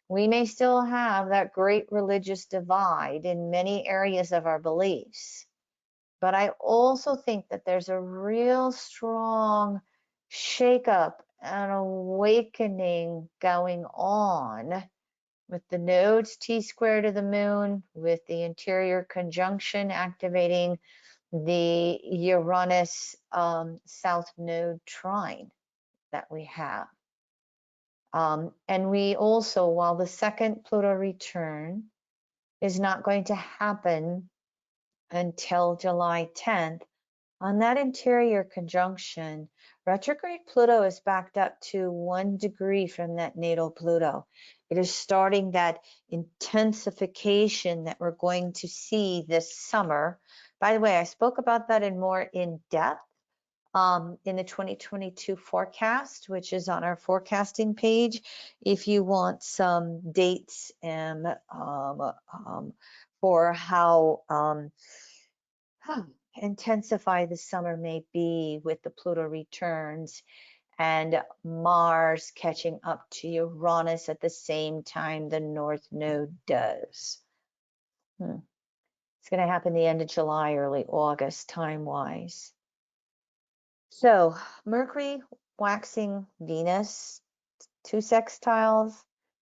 We may still have that great religious divide in many areas of our beliefs. But I also think that there's a real strong shakeup and awakening going on with the nodes T square to the moon, with the interior conjunction activating the Uranus South Node trine that we have. And we also, while the second Pluto return is not going to happen until July 10th, on that interior conjunction, retrograde Pluto is backed up to 1 degree from that natal Pluto. It is starting that intensification that we're going to see this summer. By the way, I spoke about that more in depth in the 2022 forecast, which is on our forecasting page. If you want some dates and for how intensify the summer may be with the Pluto returns and Mars catching up to Uranus at the same time the North Node does. It's going to happen the end of July, early August, time-wise. So Mercury waxing Venus, 2 sextiles,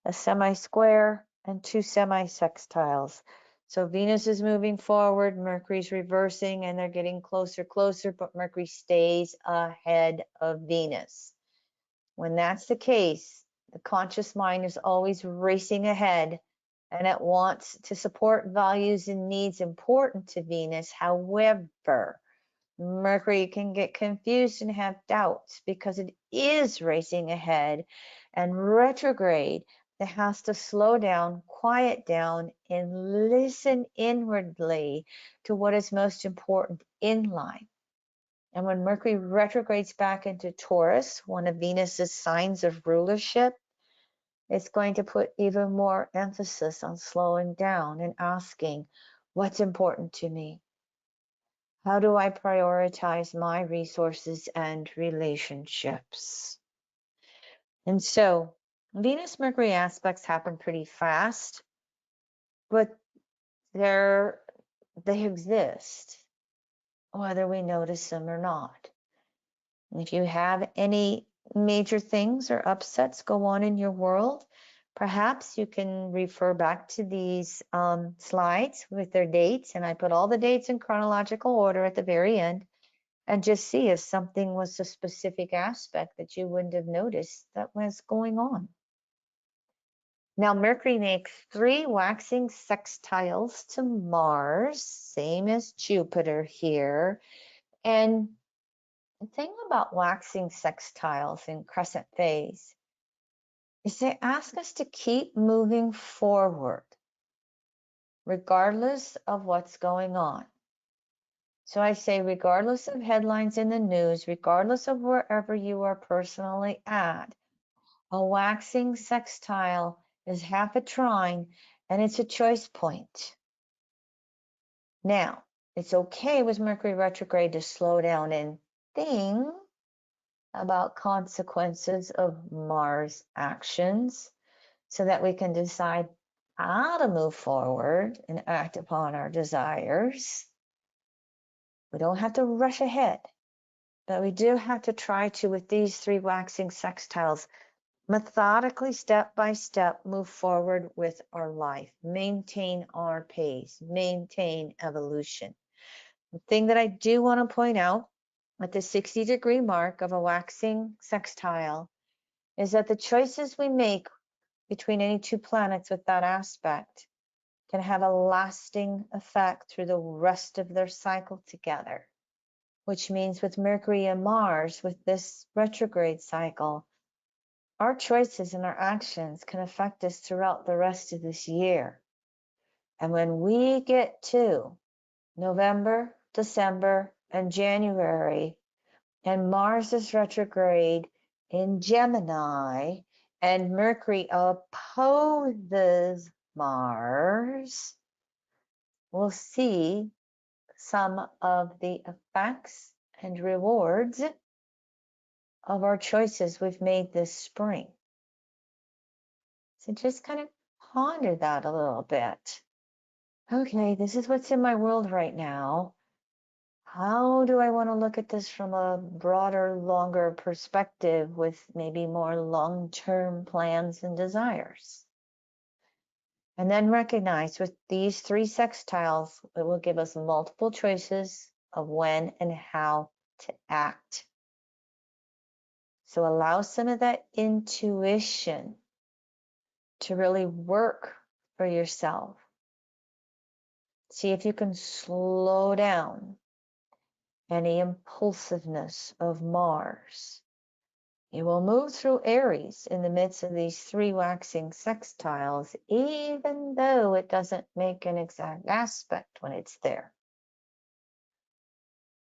a semi-square, and 2 semi-sextiles. So Venus is moving forward, Mercury's reversing, and they're getting closer, but Mercury stays ahead of Venus. When that's the case, the conscious mind is always racing ahead, and it wants to support values and needs important to Venus. However, Mercury can get confused and have doubts because it is racing ahead, and retrograde, it has to slow down, quiet down, and listen inwardly to what is most important in life. And when Mercury retrogrades back into Taurus, one of Venus's signs of rulership, it's going to put even more emphasis on slowing down and asking, what's important to me? How do I prioritize my resources and relationships? And so Venus-Mercury aspects happen pretty fast, but they exist, whether we notice them or not. And if you have any major things or upsets go on in your world, perhaps you can refer back to these slides with their dates, and I put all the dates in chronological order at the very end, and just see if something was a specific aspect that you wouldn't have noticed that was going on. Now, Mercury makes 3 waxing sextiles to Mars, same as Jupiter here. And the thing about waxing sextiles in crescent phase, is they ask us to keep moving forward, regardless of what's going on. So I say, regardless of headlines in the news, regardless of wherever you are personally at, a waxing sextile is half a trine and it's a choice point. Now, it's okay with Mercury retrograde to slow down and think about consequences of Mars actions so that we can decide how to move forward and act upon our desires. We don't have to rush ahead, but we do have to try to, with these 3 waxing sextiles, methodically, step by step, move forward with our life, maintain our pace, maintain evolution. The thing that I do want to point out at the 60-degree mark of a waxing sextile is that the choices we make between any 2 planets with that aspect can have a lasting effect through the rest of their cycle together, which means with Mercury and Mars, with this retrograde cycle, our choices and our actions can affect us throughout the rest of this year. And when we get to November, December, and January, and Mars is retrograde in Gemini, and Mercury opposes Mars, we'll see some of the effects and rewards of our choices we've made this spring. So just kind of ponder that a little bit. Okay, this is what's in my world right now. How do I want to look at this from a broader, longer perspective with maybe more long-term plans and desires? And then recognize with these 3 sextiles, it will give us multiple choices of when and how to act. So allow some of that intuition to really work for yourself. See if you can slow down any impulsiveness of Mars. You will move through Aries in the midst of these 3 waxing sextiles, even though it doesn't make an exact aspect when it's there.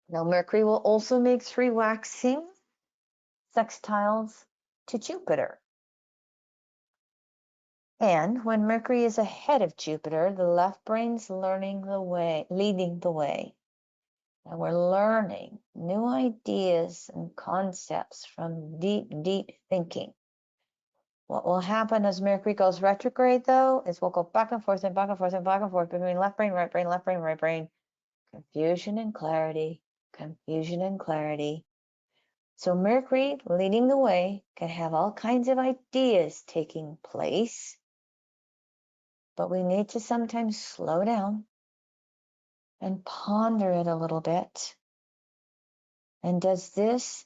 Now, Mercury will also make 3 waxing sextiles to Jupiter. And when Mercury is ahead of Jupiter, the left brain's leading the way. And we're learning new ideas and concepts from deep, deep thinking. What will happen as Mercury goes retrograde, though, is we'll go back and forth and back and forth and back and forth between left brain, right brain, left brain, right brain. Confusion and clarity, confusion and clarity. So Mercury leading the way can have all kinds of ideas taking place, but we need to sometimes slow down and ponder it a little bit. And does this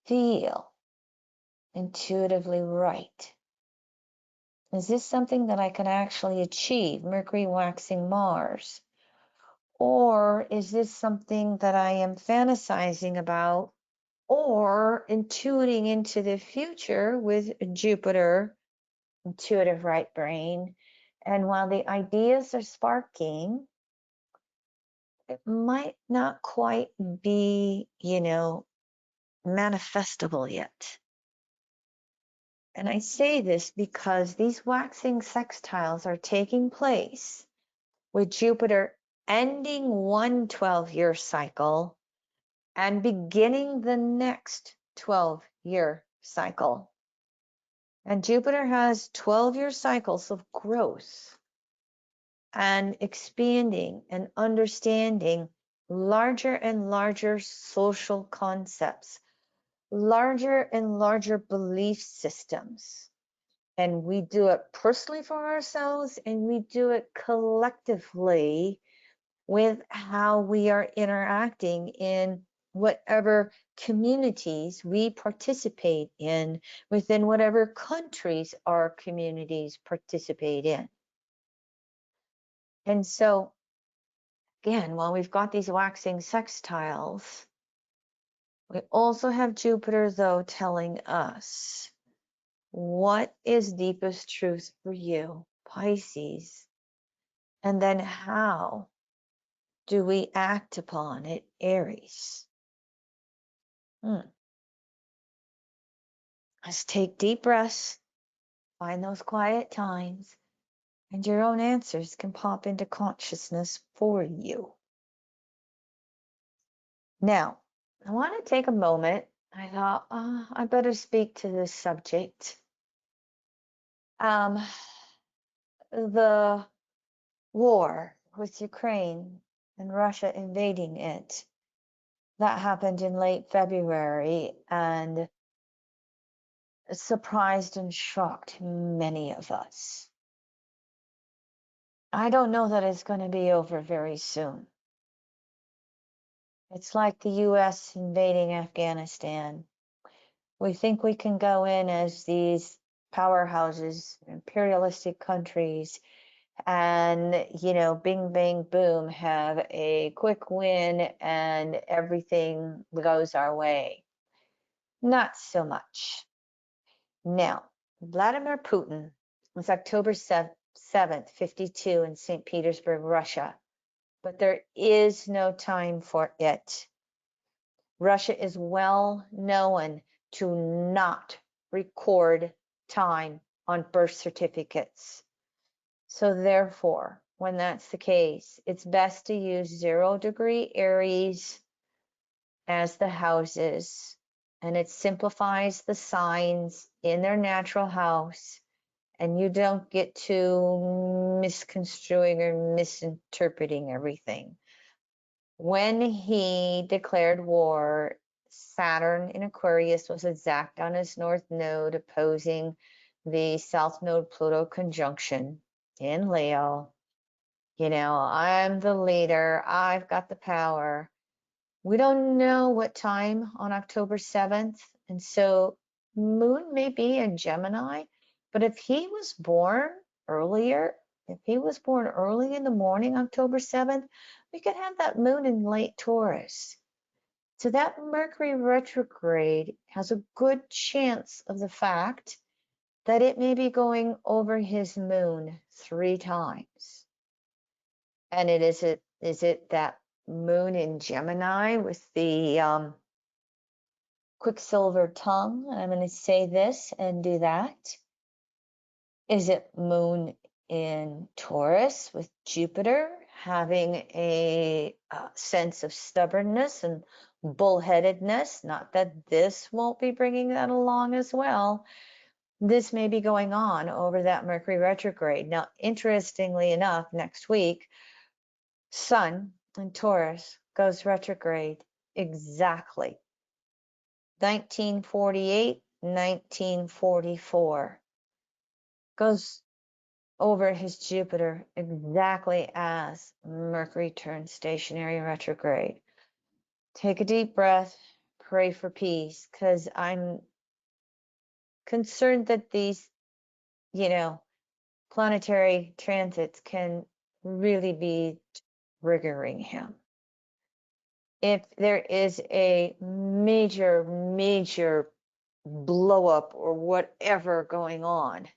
feel intuitively right? Is this something that I can actually achieve, Mercury waxing Mars? Or is this something that I am fantasizing about or intuiting into the future with Jupiter, intuitive right brain? And while the ideas are sparking, it might not quite be, manifestable yet. And I say this because these waxing sextiles are taking place with Jupiter ending one 12-year cycle and beginning the next 12-year cycle. And Jupiter has 12-year cycles of growth and expanding and understanding larger and larger social concepts, larger and larger belief systems. And we do it personally for ourselves, and we do it collectively with how we are interacting in whatever communities we participate in, within whatever countries our communities participate in. And so, again, while we've got these waxing sextiles, we also have Jupiter, though, telling us What is deepest truth for you, Pisces? And then how do we act upon it, Aries? Let's take deep breaths, find those quiet times, and your own answers can pop into consciousness for you. Now, I want to take a moment. I thought, I better speak to this subject. The war with Ukraine and Russia invading it, that happened in late February and surprised and shocked many of us. I don't know that it's going to be over very soon. It's like the US invading Afghanistan. We think we can go in as these powerhouses, imperialistic countries, and, bing, bang, boom, have a quick win and everything goes our way. Not so much. Now, Vladimir Putin was October 7th, 52 in St. Petersburg, Russia, but there is no time for it. Russia is well known to not record time on birth certificates. So therefore, when that's the case, it's best to use 0-degree Aries as the houses, and it simplifies the signs in their natural house, and you don't get to misconstruing or misinterpreting everything. When he declared war, Saturn in Aquarius was exact on his north node, opposing the south node Pluto conjunction in Leo. I'm the leader. I've got the power. We don't know what time on October 7th. And so Moon may be in Gemini, but if he was born earlier, if he was born early in the morning, October 7th, we could have that Moon in late Taurus. So that Mercury retrograde has a good chance of the fact that it may be going over his Moon 3 times. And is it that Moon in Gemini with the Quicksilver tongue? I'm going to say this and do that. Is it Moon in Taurus with Jupiter having a sense of stubbornness and bullheadedness? Not that this won't be bringing that along as well. This may be going on over that Mercury retrograde. Now, interestingly enough, next week, Sun in Taurus goes retrograde exactly 1948, 1944. Goes over his Jupiter exactly as Mercury turns stationary retrograde. Take a deep breath, pray for peace, because I'm concerned that these, planetary transits can really be triggering him. If there is a major blow up or whatever going on,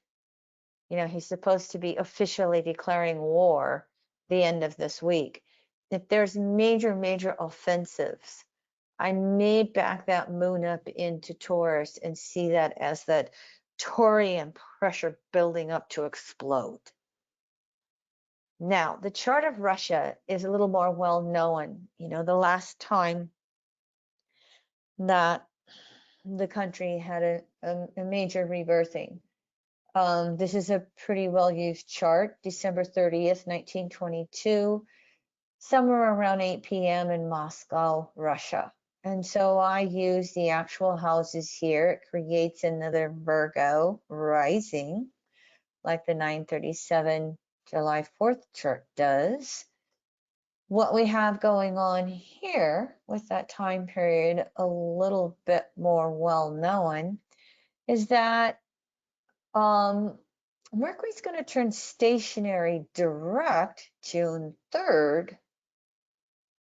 he's supposed to be officially declaring war the end of this week. If there's major offensives, I may back that Moon up into Taurus and see that as that Taurian pressure building up to explode. Now, the chart of Russia is a little more well known. The last time that the country had a major rebirthing. This is a pretty well used chart, December 30th, 1922, somewhere around 8 p.m. in Moscow, Russia. And so I use the actual houses here. It creates another Virgo rising, like the 937 July 4th chart does. What we have going on here with that time period a little bit more well known is that Mercury's going to turn stationary direct June 3rd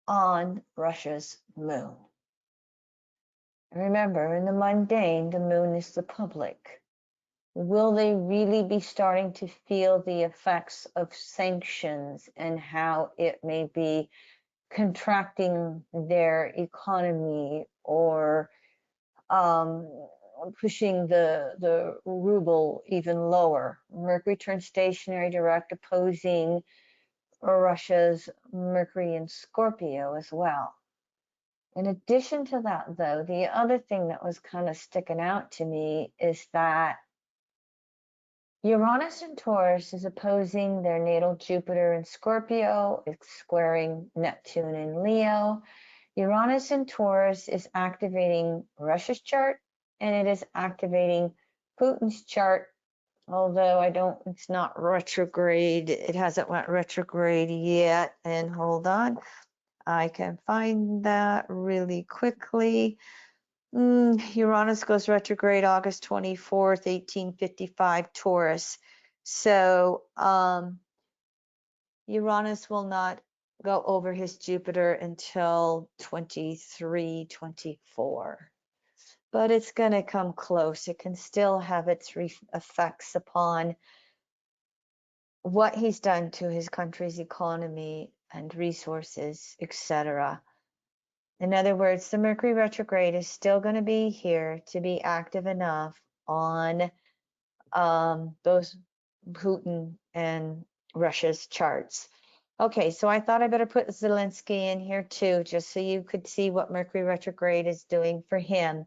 on Russia's moon. Remember, in the mundane, the moon is the public. will they really be starting to feel the effects of sanctions and how it may be contracting their economy or pushing the ruble even lower? Mercury turns stationary direct, opposing Russia's Mercury in Scorpio as well. In addition to that, though, the other thing that was kind of sticking out to me is that Uranus in Taurus is opposing their natal Jupiter in Scorpio. It's squaring Neptune in Leo. Uranus in Taurus is activating Russia's chart, and it is activating Putin's chart, although it's not retrograde. It hasn't went retrograde yet. And hold on, I can find that really quickly. Uranus goes retrograde August 24th, 1855, Taurus. So Uranus will not go over his Jupiter until 23, 24. But it's going to come close. It can still have its effects upon what he's done to his country's economy and resources, etc. In other words, the Mercury retrograde is still going to be here to be active enough on those Putin and Russia's charts. Okay, so I thought I better put Zelensky in here too, just so you could see what Mercury retrograde is doing for him.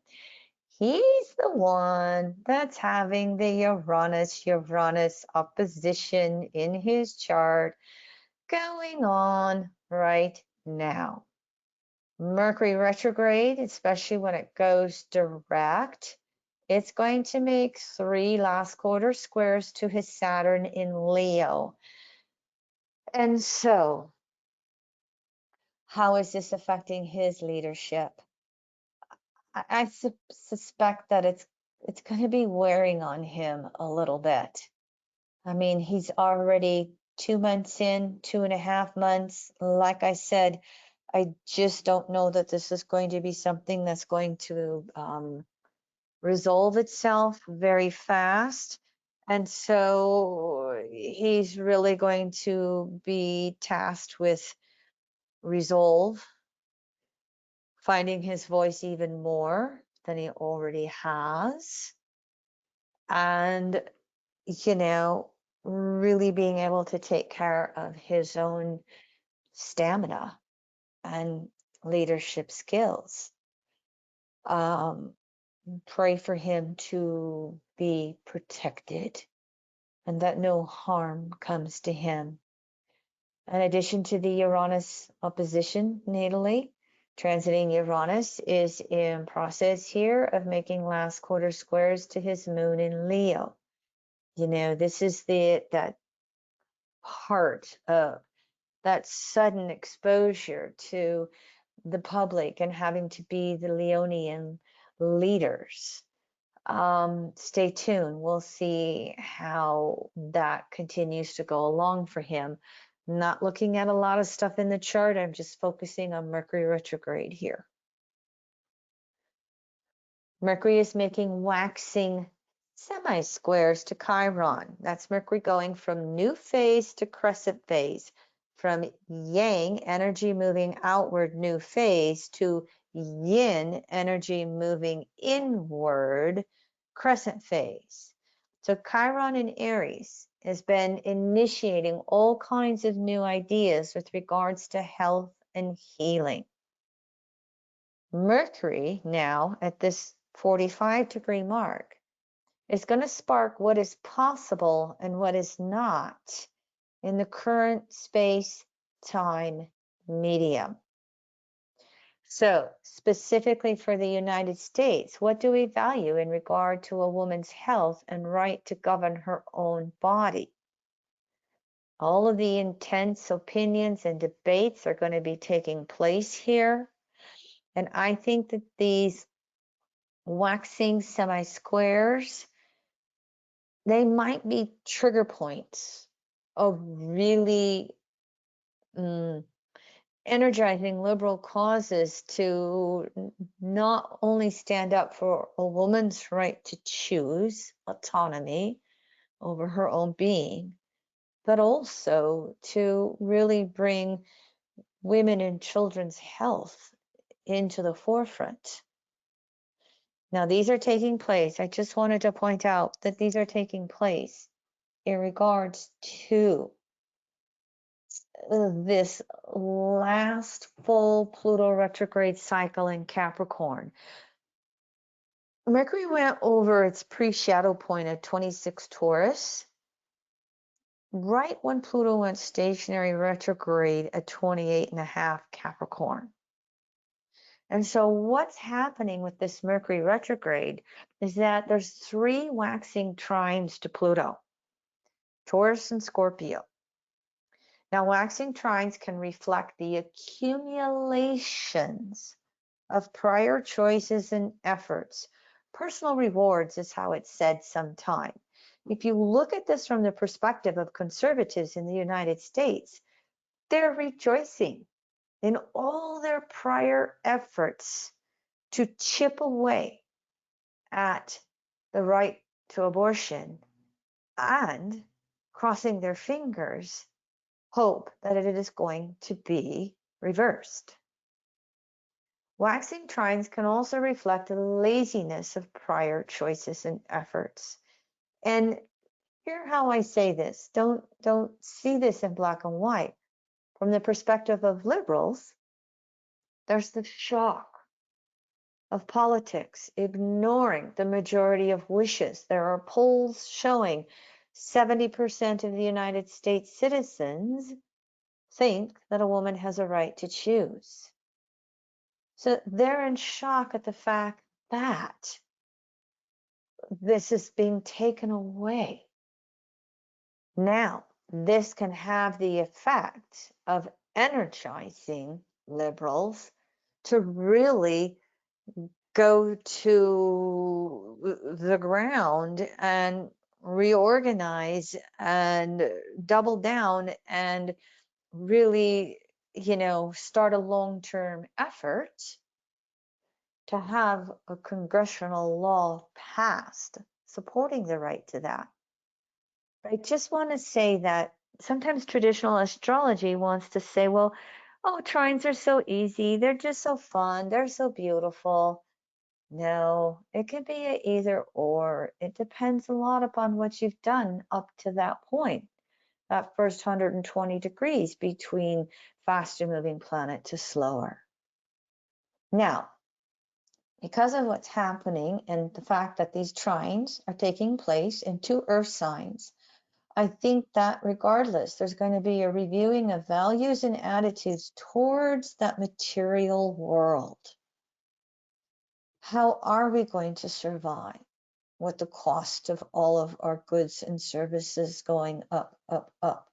He's the one that's having the Uranus opposition in his chart going on right now. Mercury retrograde, especially when it goes direct, it's going to make 3 last quarter squares to his Saturn in Leo. And so, how is this affecting his leadership? I suspect that it's going to be wearing on him a little bit. I mean, he's already 2 months in, 2.5 months. Like I said, I just don't know that this is going to be something that's going to resolve itself very fast. And so he's really going to be tasked with resolve, finding his voice even more than he already has, and, really being able to take care of his own stamina and leadership skills. Pray for him to be protected and that no harm comes to him. In addition to the Uranus opposition natally, transiting Uranus is in process here of making last quarter squares to his moon in Leo. This is that part of that sudden exposure to the public and having to be the Leonian leaders. Stay tuned. We'll see how that continues to go along for him. Not looking at a lot of stuff in the chart. I'm just focusing on Mercury retrograde here. Mercury is making waxing semi-squares to Chiron. That's Mercury going from new phase to crescent phase, from yang energy moving outward new phase to yin energy moving inward crescent phase. So Chiron in Aries has been initiating all kinds of new ideas with regards to health and healing. Mercury now at this 45-degree mark is going to spark what is possible and what is not in the current space-time medium. So specifically for the United States, what do we value in regard to a woman's health and right to govern her own body? All of the intense opinions and debates are going to be taking place here. And I think that these waxing semi-squares, they might be trigger points of really energizing liberal causes to not only stand up for a woman's right to choose autonomy over her own being, but also to really bring women and children's health into the forefront. Now, these are taking place. I just wanted to point out that these are taking place in regards to this last full Pluto retrograde cycle in Capricorn. Mercury went over its pre-shadow point at 26 Taurus, right when Pluto went stationary retrograde at 28.5 Capricorn. And so what's happening with this Mercury retrograde is that there's 3 waxing trines to Pluto, Taurus and Scorpio. Now, waxing trines can reflect the accumulations of prior choices and efforts. Personal rewards is how it's said sometime. If you look at this from the perspective of conservatives in the United States, they're rejoicing in all their prior efforts to chip away at the right to abortion and crossing their fingers, hope that it is going to be reversed. Waxing trines can also reflect the laziness of prior choices and efforts. And hear how I say this. Don't see this in black and white. From the perspective of liberals, there's the shock of politics, ignoring the majority of wishes. There are polls showing 70% of the United States citizens think that a woman has a right to choose. So they're in shock at the fact that this is being taken away. Now, this can have the effect of energizing liberals to really go to the ground and reorganize and double down and really, start a long-term effort to have a congressional law passed supporting the right to that. I just want to say that sometimes traditional astrology wants to say, well, oh, trines are so easy. They're just so fun. They're so beautiful. No, it can be a either or. It depends a lot upon what you've done up to that point, that first 120 degrees between faster moving planet to slower. Now, because of what's happening and the fact that these trines are taking place in 2 earth signs, I think that regardless, there's going to be a reviewing of values and attitudes towards that material world. How are we going to survive with the cost of all of our goods and services going up, up, up?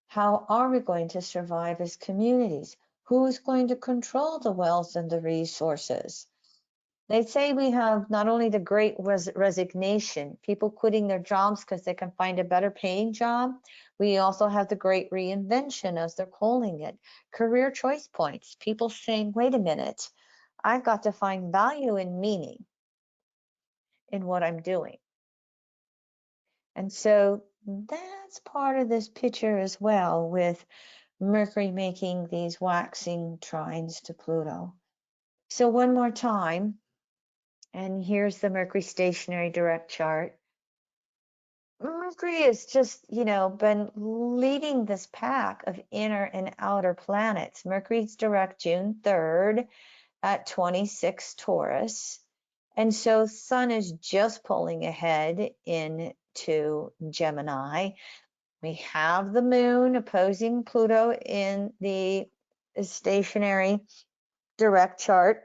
How are we going to survive as communities? Who's going to control the wealth and the resources? They say we have not only the great resignation, people quitting their jobs because they can find a better paying job. We also have the great reinvention, as they're calling it, career choice points. People saying, wait a minute, I've got to find value and meaning in what I'm doing. And so that's part of this picture as well, with Mercury making these waxing trines to Pluto. So one more time, and here's the Mercury stationary direct chart. Mercury has just, been leading this pack of inner and outer planets. Mercury's direct June 3rd at 26 Taurus. And so Sun is just pulling ahead into Gemini. We have the moon opposing Pluto in the stationary direct chart.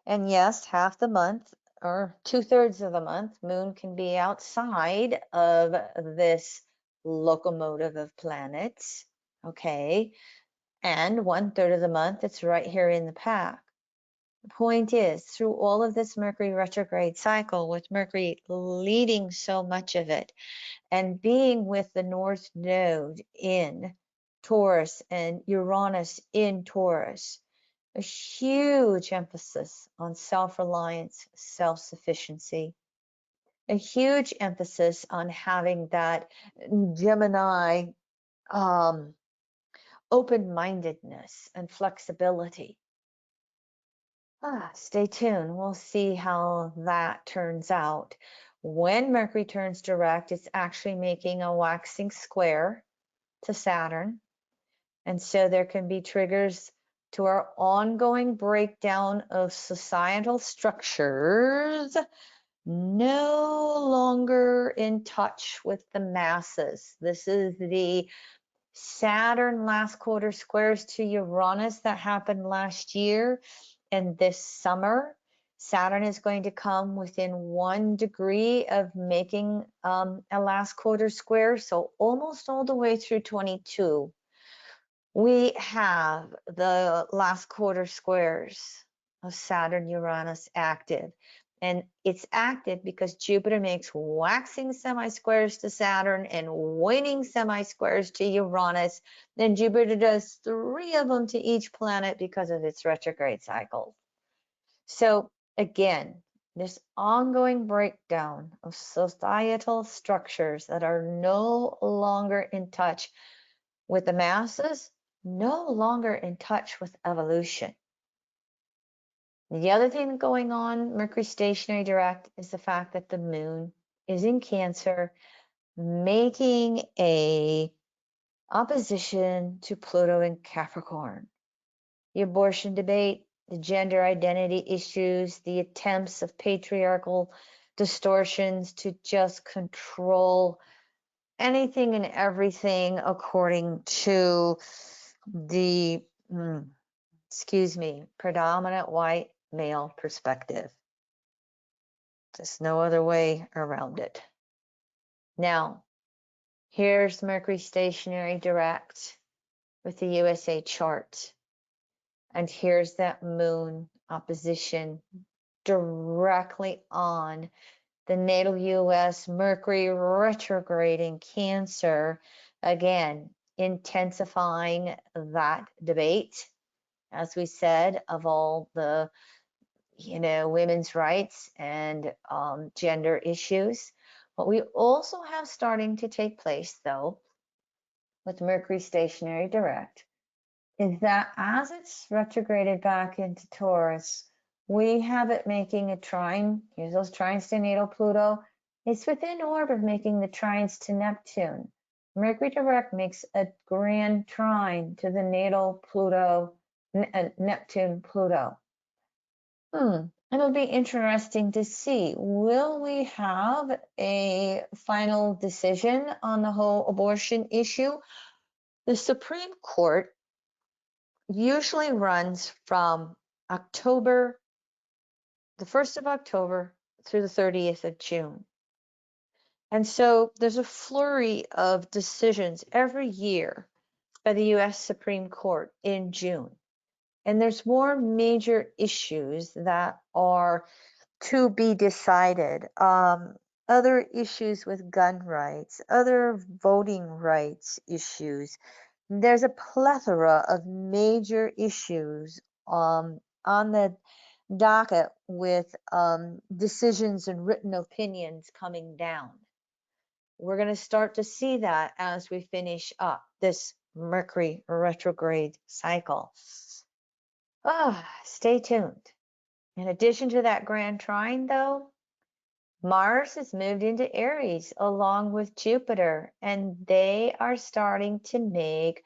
And yes, half the month or 2/3 of the month, moon can be outside of this locomotive of planets. Okay. And 1/3 of the month, it's right here in the pack. The point is, through all of this Mercury retrograde cycle, with Mercury leading so much of it and being with the North Node in Taurus and Uranus in Taurus. A huge emphasis on self-reliance, self-sufficiency. A huge emphasis on having that Gemini open-mindedness and flexibility. Stay tuned. We'll see how that turns out. When Mercury turns direct, it's actually making a waxing square to Saturn. And so there can be triggers to our ongoing breakdown of societal structures, no longer in touch with the masses. This is the Saturn last quarter squares to Uranus that happened last year. And this summer, Saturn is going to come within 1 degree of making a last quarter square. So almost all the way through 22, we have the last quarter squares of Saturn Uranus active. And it's active because Jupiter makes waxing semi-squares to Saturn and waning semi-squares to Uranus. Then Jupiter does 3 of them to each planet because of its retrograde cycle. So again, this ongoing breakdown of societal structures that are no longer in touch with the masses, no longer in touch with evolution. The other thing going on, Mercury stationary direct, is the fact that the moon is in Cancer, making a opposition to Pluto in Capricorn. The abortion debate, the gender identity issues, the attempts of patriarchal distortions to just control anything and everything according to the predominant white male perspective. There's no other way around it. Now, here's Mercury stationary direct with the USA chart. And here's that moon opposition directly on the natal US, Mercury retrograde in Cancer, again, intensifying that debate, as we said, of all the women's rights and gender issues. What we also have starting to take place, though, with Mercury stationary direct, is that as it's retrograded back into Taurus, we have it making a trine. Here's those trines to natal Pluto. It's within orbit making the trines to Neptune. Mercury direct makes a grand trine to the natal Pluto, Neptune Pluto. It'll be interesting to see. Will we have a final decision on the whole abortion issue? The Supreme Court usually runs from the 1st of October through the 30th of June. And so there's a flurry of decisions every year by the US Supreme Court in June. And there's more major issues that are to be decided. Other issues with gun rights, other voting rights issues. There's a plethora of major issues on the docket with decisions and written opinions coming down. We're going to start to see that as we finish up this Mercury retrograde cycle. Stay tuned. In addition to that grand trine, though, Mars has moved into Aries along with Jupiter, and they are starting to make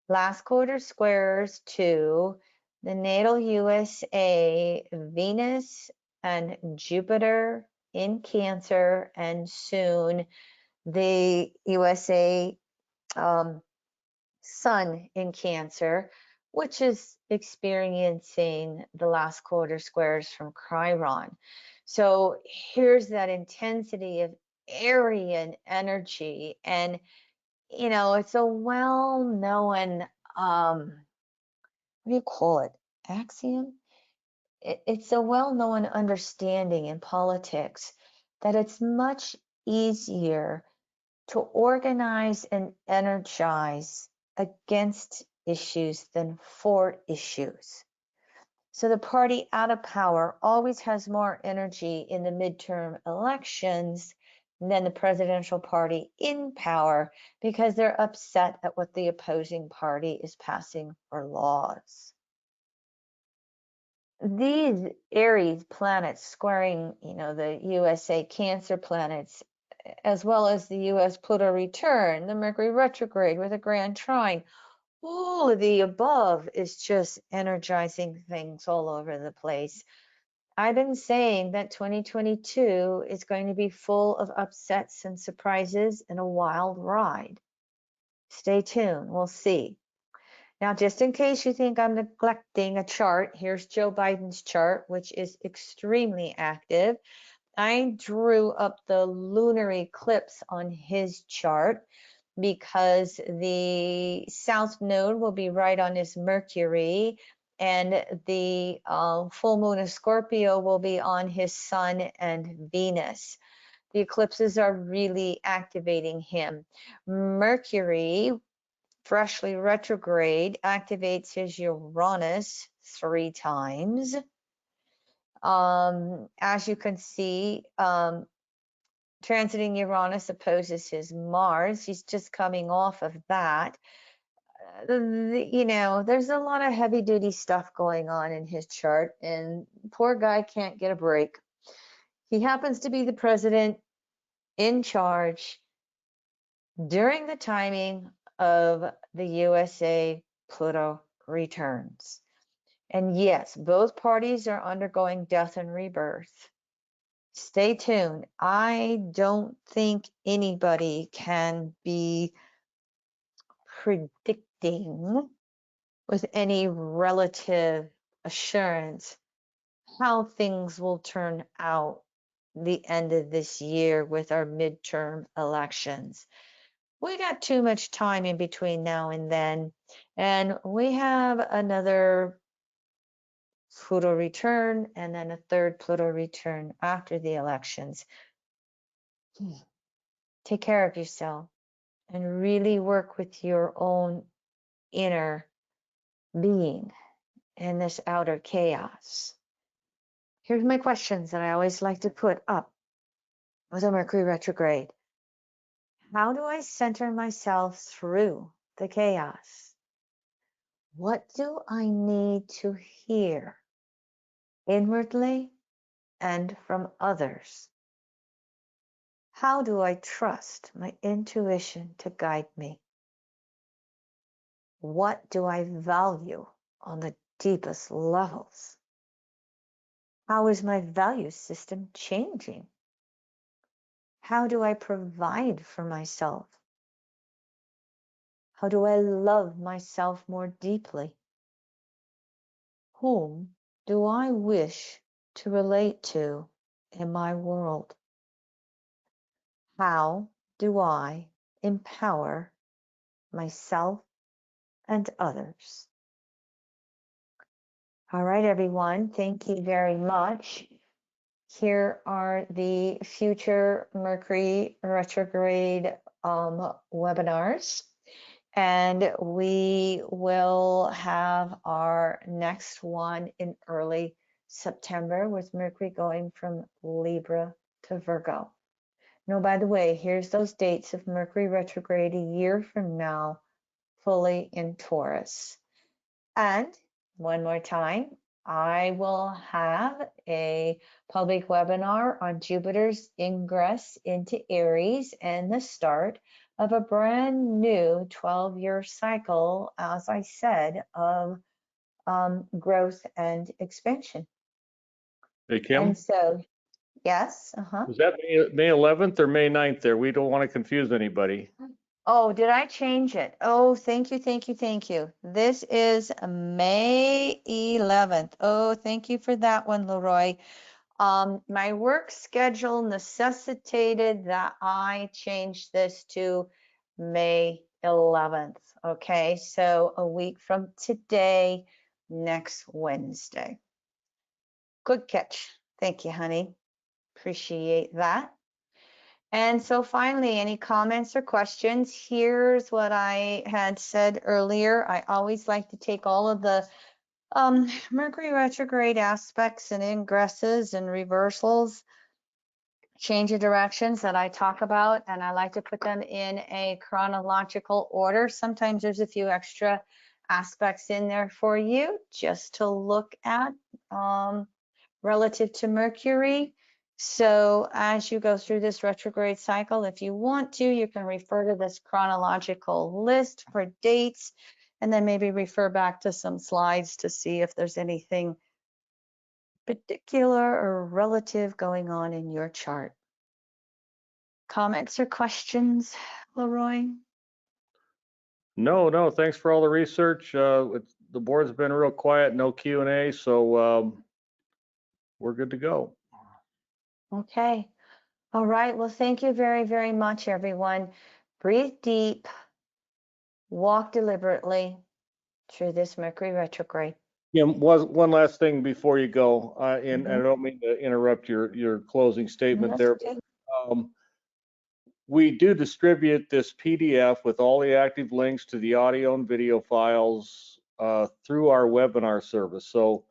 last quarter squares to the natal USA, Venus and Jupiter in Cancer, and soon the USA Sun in Cancer, which is experiencing the last quarter squares from Chiron. So here's that intensity of Aryan energy, and it's a well-known what do you call it, axiom? It's a well-known understanding in politics that it's much easier to organize and energize against issues than for issues. So the party out of power always has more energy in the midterm elections than the presidential party in power, because they're upset at what the opposing party is passing for laws. These Aries planets squaring, the USA Cancer planets, as well as the US Pluto return, the Mercury retrograde with a grand trine, all of the above is just energizing things all over the place. I've been saying that 2022 is going to be full of upsets and surprises and a wild ride. Stay tuned, we'll see. Now, just in case you think I'm neglecting a chart, here's Joe Biden's chart, which is extremely active. I drew up the lunar eclipse on his chart because the south node will be right on his Mercury, and the full moon of Scorpio will be on his Sun and Venus. The eclipses are really activating him. Mercury, freshly retrograde, activates his Uranus 3 times. As you can see, transiting Uranus opposes his Mars. He's just coming off of that. There's a lot of heavy duty stuff going on in his chart, and poor guy can't get a break. He happens to be the president in charge during the timing of the USA Pluto returns. And yes, both parties are undergoing death and rebirth. Stay tuned. I don't think anybody can be predicting with any relative assurance how things will turn out the end of this year with our midterm elections. We got too much time in between now and then, and we have another Pluto return and then a third Pluto return after the elections. Take care of yourself and really work with your own inner being in this outer chaos. Here's my questions that I always like to put up with a Mercury retrograde. How do I center myself through the chaos? What do I need to hear inwardly and from others? How do I trust my intuition to guide me? What do I value on the deepest levels? How is my value system changing? How do I provide for myself? How do I love myself more deeply? Whom do I wish to relate to in my world? How do I empower myself and others? All right, everyone, thank you very much. Here are the future Mercury retrograde webinars. And we will have our next one in early September with Mercury going from Libra to Virgo. No, by the way, here's those dates of Mercury retrograde a year from now, fully in Taurus. And one more time, I will have a public webinar on Jupiter's ingress into Aries and the start of a brand new 12-year cycle, as I said, of growth and expansion. Hey, Kim? And so, yes, Is that May 11th or May 9th there? We don't want to confuse anybody. Oh, did I change it? Oh, thank you, thank you, thank you. This is May 11th. Oh, thank you for that one, Leroy. My work schedule necessitated that I change this to May 11th. Okay, so a week from today, next Wednesday. Good catch. Thank you, honey. Appreciate that. And so finally, any comments or questions? Here's what I had said earlier. I always like to take all of the Mercury retrograde aspects and ingresses and reversals, change of directions that I talk about, and I like to put them in a chronological order. Sometimes there's a few extra aspects in there for you just to look at relative to Mercury. So as you go through this retrograde cycle, if you want to, you can refer to this chronological list for dates, and then maybe refer back to some slides to see if there's anything particular or relative going on in your chart. Comments or questions, Leroy? No, thanks for all the research. The board's been real quiet, no Q&A, so we're good to go. Okay. All right. Well, thank you very, very much, everyone. Breathe deep, walk deliberately through this Mercury retrograde. Yeah, one last thing before you go, and I Mhm. don't mean to interrupt your closing statement That's there. okay. We do distribute this PDF with all the active links to the audio and video files through our webinar service. So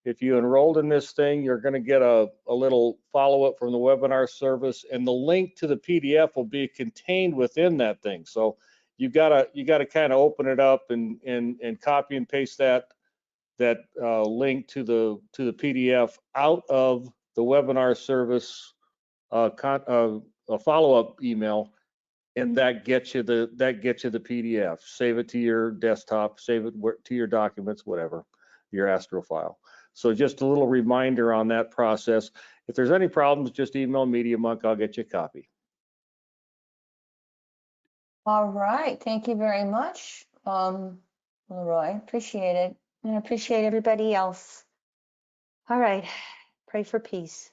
if you enrolled in this thing, you're going to get a little follow-up from the webinar service, and the link to the PDF will be contained within that thing. So you gotta kind of open it up and copy and paste that link to the PDF out of the webinar service a follow-up email, and that gets you the PDF. Save it to your desktop, save it to your documents, whatever, your Astro file. So just a little reminder on that process. If there's any problems, just email Media Monk. I'll get you a copy. All right. Thank you very much, Leroy. Appreciate it. And I appreciate everybody else. All right. Pray for peace.